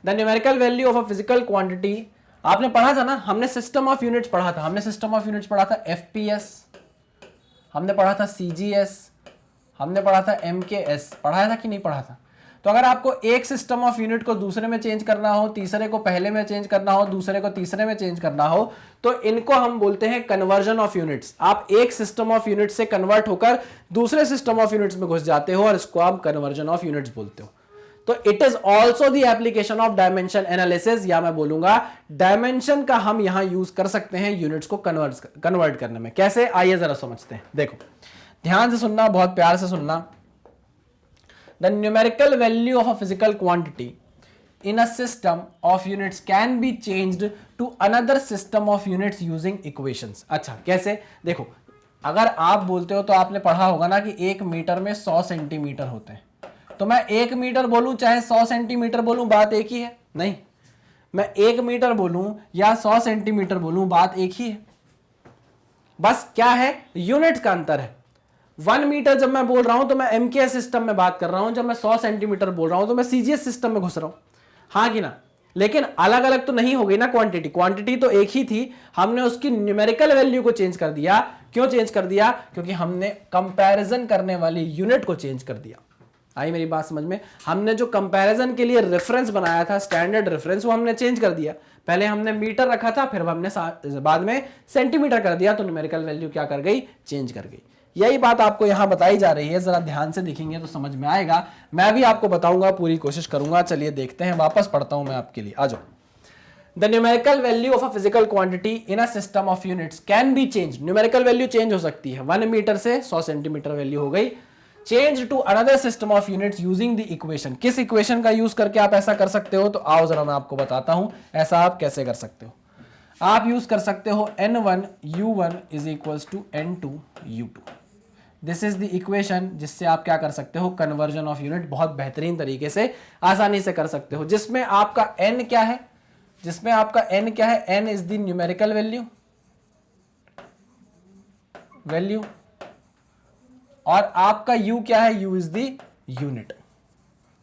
The numerical value of a physical quantity, आपने पढ़ा था ना, हमने सिस्टम ऑफ यूनिट्स पढ़ा था, हमने सिस्टम ऑफ यूनिट्स पढ़ा था एफपीएस, हमने पढ़ा था सीजीएस, हमने पढ़ा था एमकेएस, पढ़ाया था कि नहीं पढ़ा था। तो अगर आपको एक सिस्टम ऑफ यूनिट को दूसरे में चेंज करना हो, तीसरे को पहले में चेंज करना हो, दूसरे को तीसरे में चेंज करना हो, तो इनको हम बोलते हैं कन्वर्जन ऑफ यूनिट्स। आप एक सिस्टम ऑफ यूनिट से कन्वर्ट होकर दूसरे सिस्टम ऑफ यूनिट्स में घुस जाते हो और इसको आप कन्वर्जन ऑफ यूनिट्स बोलते हो। तो it is also the application of dimension analysis, या मैं बोलूंगा डायमेंशन का हम यहां यूज कर सकते हैं यूनिट्स को कन्वर्ट करने में। कैसे, आइए जरा समझते हैं। देखो ध्यान से सुनना, बहुत प्यार से सुनना। The numerical value of a physical quantity in a system of units can be changed to another system of units using equations। अच्छा कैसे, देखो अगर आप बोलते हो तो आपने पढ़ा होगा ना कि 1 मीटर में 100 सेंटीमीटर होते हैं। तो मैं 1 मीटर बोलूं चाहे 100 सेंटीमीटर बोलूं, बात एक ही है। नहीं, मैं 1 मीटर बोलूं या 100 सेंटीमीटर बोलूं, बात एक ही है। बस क्या है, यूनिट का अंतर है। 1 मीटर जब मैं बोल रहा हूं तो मैं एमकेएस सिस्टम में बात कर रहा हूं, जब मैं 100 सेंटीमीटर बोल रहा हूं तो मैं सीजीएस सिस्टम में घुस रहा हूं, हाँ कि ना। लेकिन अलग अलग तो नहीं हो गई ना क्वांटिटी, क्वांटिटी तो एक ही थी, हमने उसकी न्यूमेरिकल वैल्यू को चेंज कर दिया। क्यों चेंज कर दिया, क्योंकि हमने कंपैरिजन करने वाली यूनिट को चेंज कर दिया। आई मेरी बात समझ में, हमने जो कंपैरिजन के लिए रेफरेंस बनाया था, स्टैंडर्ड रेफरेंस, वो हमने चेंज कर दिया। पहले हमने मीटर रखा था, फिर हमने बाद में सेंटीमीटर कर दिया, तो न्यूमेरिकल वैल्यू क्या कर गई, चेंज कर गई। यही बात आपको यहां बताई जा रही है, जरा ध्यान से देखेंगे तो समझ में आएगा। मैं भी आपको बताऊंगा, पूरी कोशिश करूंगा। चलिए देखते हैं, वापस पढ़ता हूं मैं आपके लिए, आ जाओ। The numerical value of a physical quantity in a system of units can be change. Numerical value change हो सकती है, 1 मीटर से 100 सेंटीमीटर वैल्यू हो गई, change to another system of units using the equation. किस इक्वेशन का use करके आप ऐसा कर सकते हो, तो आओ जरा मैं आपको बताता हूं ऐसा आप कैसे कर सकते हो। आप यूज कर सकते हो n1 u1 is equals to n2 u2। This is the equation जिससे आप क्या कर सकते हो, कन्वर्जन ऑफ यूनिट बहुत बेहतरीन तरीके से आसानी से कर सकते हो। जिसमें आपका n क्या है, जिसमें आपका n क्या है, n is the numerical value और आपका u क्या है, u is the unit,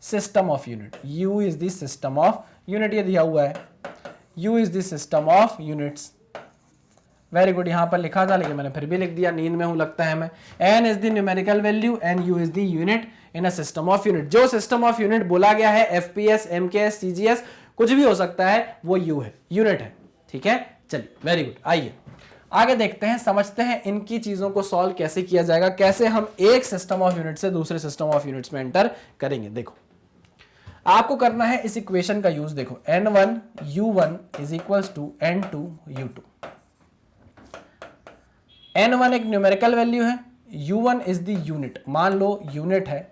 system of unit. u is the system of unit, ये दिया हुआ है, u is the system of units. Very good, यहां पर लिखा था लेकिन मैंने फिर भी लिख दिया, नींद में हूं लगता है मैं। n is the numerical value and u is the unit in a system of unit. जो सिस्टम ऑफ यूनिट बोला गया है, एफपीएस, एमकेएस, सीजीएस, कुछ भी हो सकता है, वो u है, यूनिट है, ठीक है। चलिए वेरी गुड, आइए आगे देखते हैं, समझते हैं इनकी चीजों को सॉल्व कैसे किया जाएगा, कैसे हम एक सिस्टम ऑफ यूनिट से दूसरे सिस्टम ऑफ यूनिट्स में एंटर करेंगे। देखो आपको करना है इस इक्वेशन का यूज, देखो n1 u1 is equals to n2 u2। n1 एक न्यूमेरिकल वैल्यू है, u1 इज द यूनिट, मान लो यूनिट है,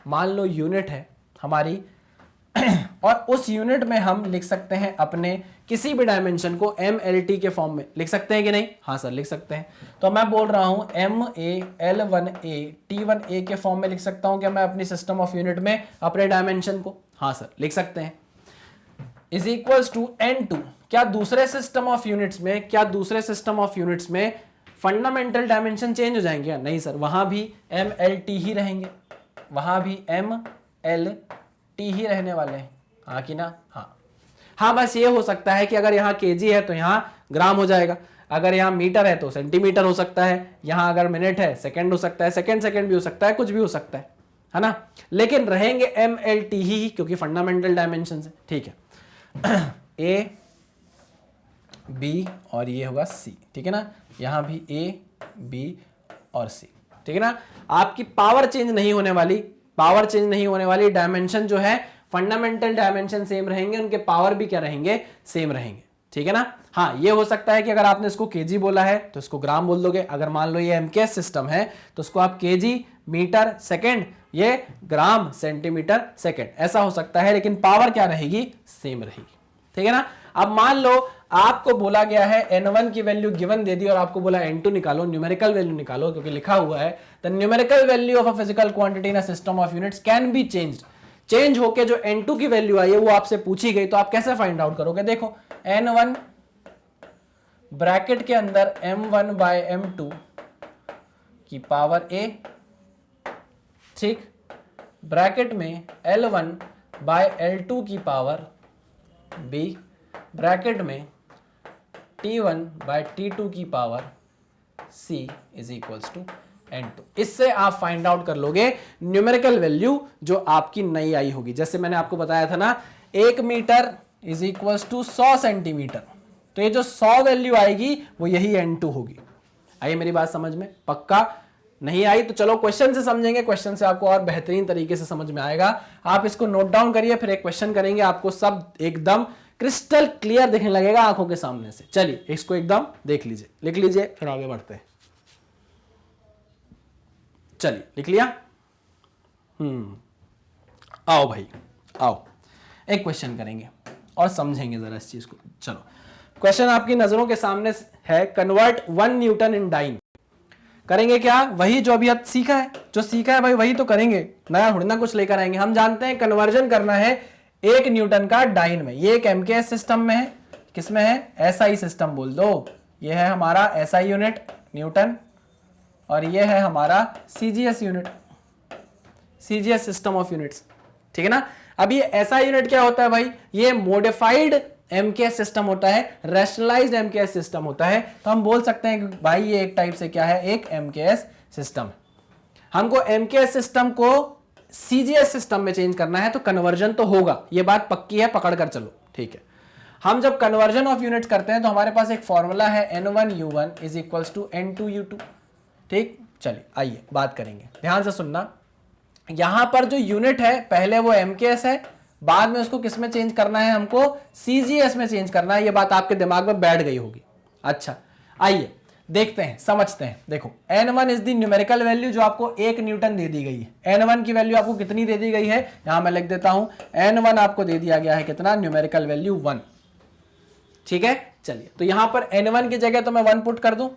मान लो यूनिट है हमारी और उस यूनिट में हम लिख सकते हैं अपने किसी भी डायमेंशन को mlt के फॉर्म में लिख सकते हैं कि नहीं, हाँ सर लिख सकते हैं। तो मैं बोल रहा हूं ma l1a t1a के फॉर्म में लिख सकता हूं क्या मैं अपनी सिस्टम ऑफ यूनिट में अपने डायमेंशन को, हाँ सर लिख सकते हैं। इज इक्वल्स टू n2, क्या दूसरे सिस्टम ऑफ यूनिट्स में, क्या दूसरे सिस्टम ऑफ यूनिट्स में फंडामेंटल डायमेंशन चेंज हो जाएंगे, नहीं सर, वहां भी mlt ही रहेंगे, वहां भी mlt ही रहने वाले हैं, हाँ कि ना, हाँ बस ये हो सकता है कि अगर यहाँ केजी है तो यहाँ ग्राम हो जाएगा, अगर यहाँ मीटर है तो सेंटीमीटर हो सकता है, यहाँ अगर मिनट है सेकंड हो सकता है, सेकंड भी हो सकता है, कुछ भी हो सकता है ना, लेकिन रहेंगे mlt ही क्योंकि फंडामेंटल डायमेंशन है, ठीक है। ए बी और ये होगा सी, ठीक है ना, यहां भी ए बी और सी, ठीक है ना। आपकी पावर चेंज नहीं होने वाली, पावर चेंज नहीं होने वाली, डायमेंशन जो है फंडामेंटल डायमेंशन सेम रहेंगे, उनके पावर भी क्या रहेंगे, सेम रहेंगे, ठीक है ना। हाँ, ये हो सकता है कि अगर आपने इसको केजी बोला है तो इसको ग्राम बोल दोगे, अगर मान लो ये एमकेएस सिस्टम है तो इसको आप केजी मीटर सेकेंड, ये ग्राम सेंटीमीटर सेकेंड, ऐसा हो सकता है, लेकिन पावर क्या रहेगी, सेम रहेगी, ठीक है ना। अब मान लो आपको बोला गया है n1 की वैल्यू गिवन दे दी और आपको बोला n2 निकालो, न्यूमेरिकल वैल्यू निकालो, क्योंकि लिखा हुआ है the numerical value of a physical quantity in a system of units can be changed, change होके जो n2 की वैल्यू आई है वो आपसे पूछी गई, तो आप कैसे फाइंड आउट करोगे, देखो n1 ब्रैकेट के अंदर m1 बाय m2 की पावर a, ठीक, ब्रैकेट में L1 बाय L2 की पावर b, ब्रैकेट में T1 बाय T2 की power c is equals to n2। इससे आप फाइंड आउट कर लोगे न्यूमेरिकल वैल्यू जो आपकी नई आई होगी। जैसे मैंने आपको बताया था ना, 1 metre is equals to 100 centimetre, तो ये जो 100 वैल्यू आएगी वो यही n2 होगी। आइए मेरी बात समझ में, पक्का नहीं आई तो चलो क्वेश्चन से समझेंगे, क्वेश्चन से आपको और बेहतरीन तरीके से समझ में आएगा। आप इसको नोट डाउन करिए, फिर एक क्वेश्चन करेंगे, आपको सब एकदम क्रिस्टल क्लियर दिखने लगेगा आंखों के सामने से। चलिए इसको एकदम देख लीजिए, लिख लीजिए, फिर आगे बढ़ते हैं। चलिए लिख लिया, आओ भाई आओ, एक क्वेश्चन करेंगे और समझेंगे जरा इस चीज को। चलो क्वेश्चन आपकी नजरों के सामने है, कन्वर्ट 1 न्यूटन इन डाइन। करेंगे क्या, वही जो अभी सीखा है, जो सीखा है भाई वही तो करेंगे, नया थोड़ी ना कुछ लेकर आएंगे। हम जानते हैं कन्वर्जन करना है 1 न्यूटन का डाइन में। ये एक एमकेएस सिस्टम में है, किसमें है, एसआई सिस्टम बोल दो, ये है हमारा एसआई यूनिट न्यूटन और ये है हमारा CGS unit, CGS system of units, ठीक है ना। अब ये एसआई यूनिट क्या होता है भाई, ये मॉडिफाइड एमकेएस सिस्टम होता है, रैशनलाइज्ड एमकेएस सिस्टम होता है। तो हम बोल सकते हैं कि भाई ये एक टाइप से क्या है, एक एमकेएस सिस्टम। हमको एमकेएस सिस्टम को सीजीएस सिस्टम में चेंज करना है तो कन्वर्जन तो होगा, ये बात पक्की है, पकड़ कर चलो, ठीक है। हम जब कन्वर्जन ऑफ यूनिट्स करते हैं तो हमारे पास एक फॉर्मूला है n1u1 is equals to n2u2, ठीक। चलिए आइए बात करेंगे, ध्यान से सुनना। यहां पर जो यूनिट है पहले वो एमकेएस है, बाद में उसको किस में चेंज करना है, हमको सीजीएस में चेंज करना है। ये बात आपके दिमाग में बैठ गई होगी। अच्छा आइए देखते हैं, समझते हैं। देखो n1 is the numerical value जो आपको 1 न्यूटन दे दी गई है। n1 की वैल्यू आपको कितनी दे दी गई है, यहां मैं लिख देता हूं, n1 आपको दे दिया गया है कितना, न्यूमेरिकल वैल्यू 1, ठीक है। चलिए तो यहां पर n1 की जगह तो मैं 1 पुट कर दूं,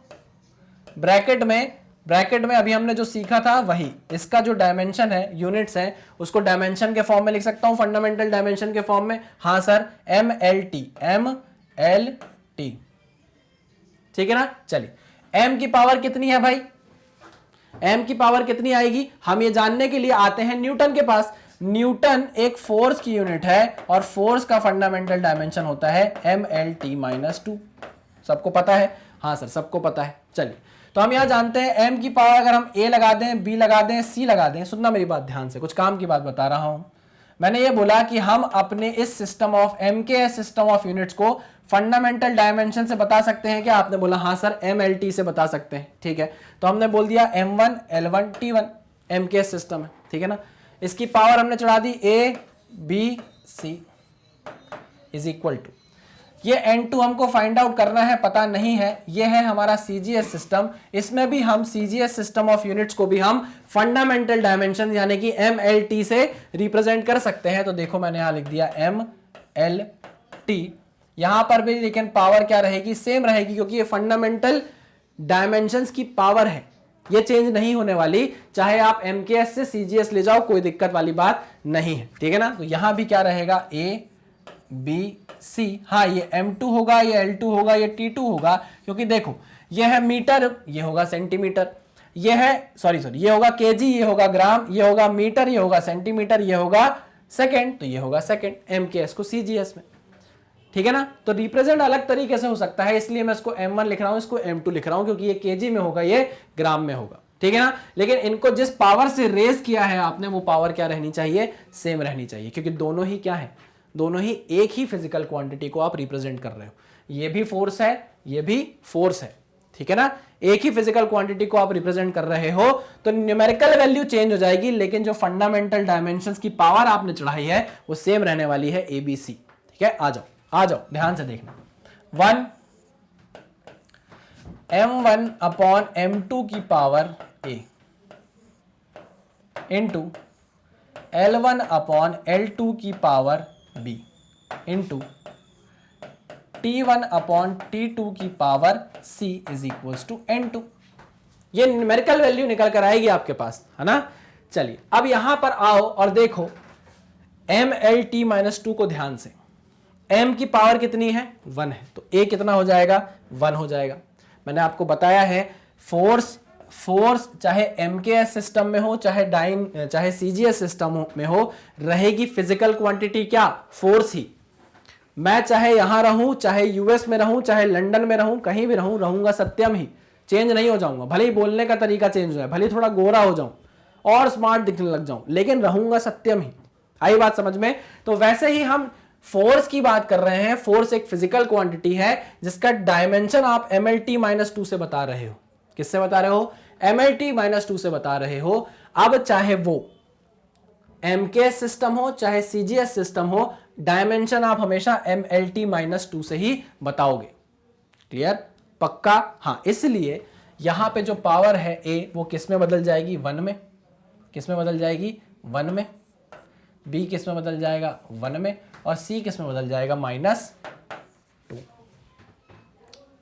ब्रैकेट में अभी हमने जो सीखा था वही, इसका जो डायमेंशन है, यूनिट्स है, उसको डायमेंशन के फॉर्म में लिख सकता हूं, फंडामेंटल डायमेंशन के फॉर्म में। हाँ सर, MLT, ठीक है ना। चलिए m की पावर कितनी है भाई, m की पावर कितनी आएगी, हम ये जानने के लिए आते हैं न्यूटन के पास। न्यूटन एक फोर्स की यूनिट है और फोर्स का फंडामेंटल डायमेंशन होता है MLT-2, सबको पता है, हाँ सर सबको पता है। चलिए तो हम यहां जानते हैं m की पावर अगर हम a लगा दें, b लगा दें, c लगा दें, सुनना मेरी बात ध्यान से, कुछ काम की बात बता रहा हूं। मैंने ये बोला कि हम अपने इस system of MKS system of units को फंडामेंटल डायमेंशन से बता सकते हैं क्या, आपने बोला हाँ सर MLT से बता सकते हैं, ठीक है। तो हमने बोल दिया M1 L1 T1 MKS system है, ठीक है ना। इसकी पावर हमने चढ़ा दी A B C is equal to, ये n2 हमको फाइंड आउट करना है, पता नहीं है। ये है हमारा सीजीएस सिस्टम, इसमें भी हम सीजीएस सिस्टम ऑफ यूनिट्स को भी हम फंडामेंटल डायमेंशन यानी कि MLT से रिप्रेजेंट कर सकते हैं। तो देखो मैंने यहां लिख दिया MLT, यहां पर भी लेकिन पावर क्या रहेगी, सेम रहेगी, क्योंकि ये फंडामेंटल डायमेंशंस की पावर है, ये चेंज नहीं होने वाली, चाहे आप एमकेएस से सीजीएस ले जाओ, कोई दिक्कत वाली बात नहीं है, ठीक है ना। तो यहां भी क्या रहेगा, A B C, हाँ ये M2 होगा, ये L2 होगा, ये T2 होगा, क्योंकि देखो ये है मीटर, ये होगा सेंटीमीटर, ये है सॉरी ये होगा केजी, ये होगा ग्राम, ये होगा मीटर, ये होगा सेंटीमीटर, ये होगा सेकंड, तो ये होगा सेकंड, एमकेएस को सीजीएस में, ठीक है ना। तो रिप्रेजेंट अलग तरीके से हो सकता है, इसलिए मैं इसको M1 लिख रहा हूं, इसको M2 लिख रहा हूं, क्योंकि ये केजी में होगा, ये ग्राम में होगा, ठीक है ना। लेकिन इनको जिस पावर से रेज किया है आपने, वो पावर क्या रहनी चाहिए, सेम रहनी चाहिए, क्योंकि दोनों ही क्या है, दोनों ही एक ही फिजिकल क्वांटिटी को आप रिप्रेजेंट कर रहे हो। ये भी फोर्स है, ये भी फोर्स है, ठीक है ना। एक ही फिजिकल क्वांटिटी को आप रिप्रेजेंट कर रहे हो तो न्यूमेरिकल वैल्यू चेंज हो जाएगी, लेकिन जो फंडामेंटल डायमेंशंस की पावर आपने चढ़ाई है वो सेम रहने वाली है, ABC, ठीक है। आ जाओ ध्यान से देखना। 1 m1 अपॉन m2 की power a into L1 upon L2 की power b into T1 upon T2 की power c is equals to N2। ये न्यूमेरिकल वैल्यू निकल कर आएगी आपके पास, है ना। चलिए अब यहां पर आओ और देखो MLT माइनस 2 को ध्यान से। m की पावर कितनी है, 1 है, तो a कितना हो जाएगा, 1 हो जाएगा। मैंने आपको बताया है फोर्स चाहे MKS सिस्टम में हो, चाहे CGS सिस्टम में हो, रहेगी फिजिकल क्वांटिटी क्या, फोर्स ही। मैं चाहे यहां रहूं, चाहे US में रहूं, चाहे लंदन में रहूं, कहीं भी रहूंगा सत्यम ही, चेंज नहीं हो जाऊंगा। भले ही बोलने का तरीका चेंज हो जाए, भले ही थोड़ा गोरा हो जाऊं और स्मार्ट दिखने लग जाऊं, लेकिन रहूंगा सत्यम ही। आई बात समझ में। तो वैसे ही हम फोर्स की बात कर रहे हैं। फोर्स एक फिजिकल क्वांटिटी है जिसका डायमेंशन आप MLT माइनस 2 से बता रहे हो। किससे बता रहे हो, MLT माइनस 2 से बता रहे हो। अब चाहे वो MKS सिस्टम हो, चाहे CGS सिस्टम हो, डायमेंशन आप हमेशा MLT माइनस 2 से ही बताओगे। क्लियर, पक्का। हाँ, इसलिए यहां पे जो पावर है A वो किस में बदल जाएगी, 1 में। किस में बदल जाएगी, 1 में। B किस में बदल जाएगा, 1 में। और C किस में बदल जाएगा, -2।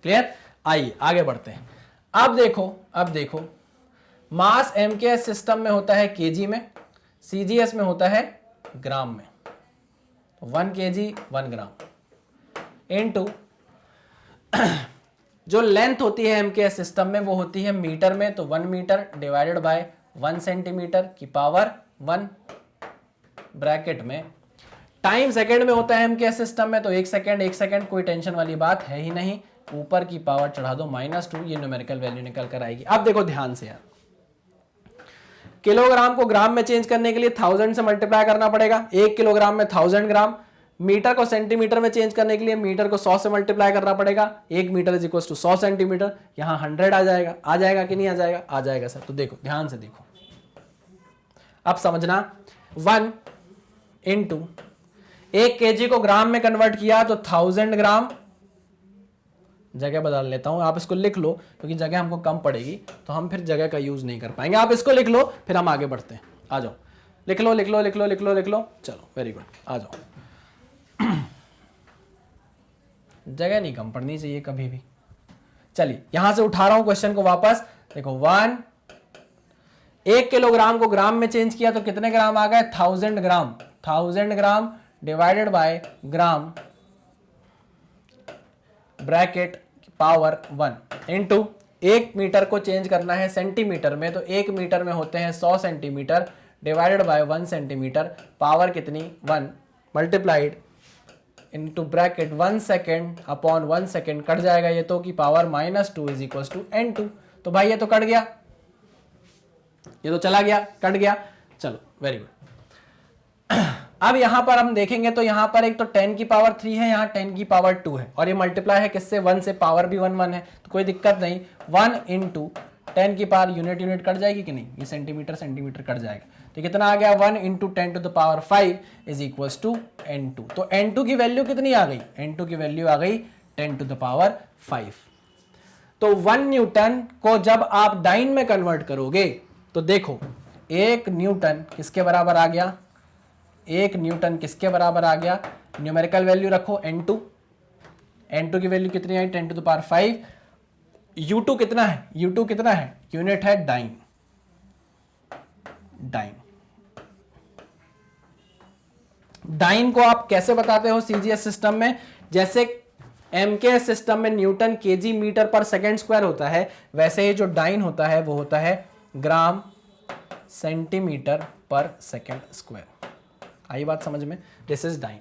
क्लियर। आइए आगे बढ़ते हैं। अब देखो मास MKS सिस्टम में होता है kg में, CGS में होता है ग्राम में। 1 kg 1 ग्राम इनटू जो लेंथ होती है MKS सिस्टम में वो होती है मीटर में, तो 1 मीटर डिवाइडेड बाय 1 सेंटीमीटर की पावर 1 ब्रैकेट में। टाइम सेकंड में होता है MKS सिस्टम में, तो 1 सेकंड कोई टेंशन वाली बात है ही नहीं। ऊपर की पावर चढ़ा दो -2, ये न्यूमेरिकल वैल्यू निकल कर आएगी। अब देखो ध्यान से यार, किलोग्राम को ग्राम में चेंज करने के लिए 1000 से मल्टीप्लाई करना पड़ेगा। 1 किलोग्राम में 1000 ग्राम। मीटर को सेंटीमीटर में चेंज करने के लिए मीटर को 100 से मल्टीप्लाई करना पड़ेगा। 1 metre is equal to 100 centimetre. यहां 100 आ जाएगा कि नहीं आ जाएगा, आ जाएगा सर। तो देखो ध्यान से देखो, अब समझना। 1 इंटू 1 kg को ग्राम में कन्वर्ट किया तो 1000 ग्राम। जगह बदल लेता हूं, आप इसको लिख लो क्योंकि जगह हमको कम पड़ेगी, तो हम फिर जगह का यूज नहीं कर पाएंगे। आप इसको लिख लो, फिर हम आगे बढ़ते हैं। आ जाओ, लिख लो। चलो वेरी गुड, आ जाओ। जगह नहीं कम पड़नी चाहिए कभी भी। चलिए यहां से उठा रहा हूं क्वेश्चन को वापस। देखो 1 किलोग्राम को ग्राम में चेंज किया तो कितने ग्राम आ गए, 1000 gram. 1000 gram divided by gram bracket power 1 into 1 metre को चेंज करना है सेंटीमीटर में, तो 1 मीटर में होते हैं 100 centimetre divided by 1 centimetre. Power कितनी, 1 multiplied into bracket 1 second upon 1 second. Cut जाएगा ये तो, की power -2 is equal to N2। तो भाई ये तो कट गया, ये तो चला गया, कट गया। चलो वेरी गुड। अब यहां पर हम देखेंगे तो यहां पर एक तो 10 की पावर 3 है, यहां 10 की पावर 2 है, और ये मल्टीप्लाई है किससे, 1 से। पावर भी 1 है, तो कोई दिक्कत नहीं। 1 इंटू 10 की पावर यूनिट कट जाएगी कि नहीं, ये सेंटीमीटर कट जाएगा। तो कितना आ गया, 1 into 10 to the power 5 is equal to N2। तो N2 की वैल्यू कितनी आ गई, N2 की वैल्यू आ गई 10 टू द पावर 5। तो 1 न्यूटन को जब आप डाइन में कन्वर्ट करोगे तो देखो 1 न्यूटन किसके बराबर आ गया, 1 न्यूटन किसके बराबर आ गया, न्यूमेरिकल वैल्यू रखो N2 की वैल्यू कितनी आई, 10 टू द पावर 5। U2 कितना है, U2 कितना है, यूनिट है डाइन। डाइन को आप कैसे बताते हो CGS सिस्टम में, जैसे MKS सिस्टम में न्यूटन kg मीटर पर सेकेंड स्क्वायर होता है, वैसे ही जो डाइन होता है वो होता है gram centimetre per second square. आई बात समझ में, this is dyne,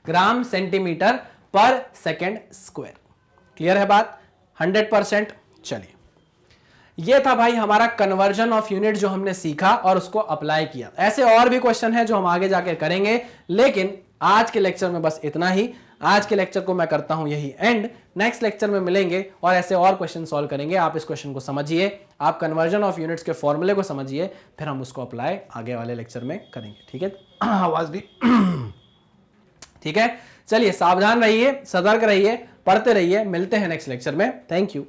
gram centimetre per second square. Clear है बात, 100%। चलिए ये था भाई हमारा कन्वर्जन ऑफ यूनिट जो हमने सीखा और उसको अप्लाई किया। ऐसे और भी क्वेश्चन है जो हम आगे जाके करेंगे, लेकिन आज के लेक्चर में बस इतना ही। आज के लेक्चर को मैं करता हूं यही एंड। नेक्स्ट लेक्चर में मिलेंगे और ऐसे और क्वेश्चन सॉल्व करेंगे। आप इस क्वेश्चन को समझिए, आप कन्वर्जन ऑफ यूनिट्स के फॉर्मूले को समझिए, फिर हम उसको अप्लाई आगे वाले लेक्चर में करेंगे। ठीक है, आवाज भी ठीक है। चलिए, सावधान रहिए, सतर्क रहिए, पढ़ते रहिए। मिलते हैं नेक्स्ट लेक्चर में। Thank you.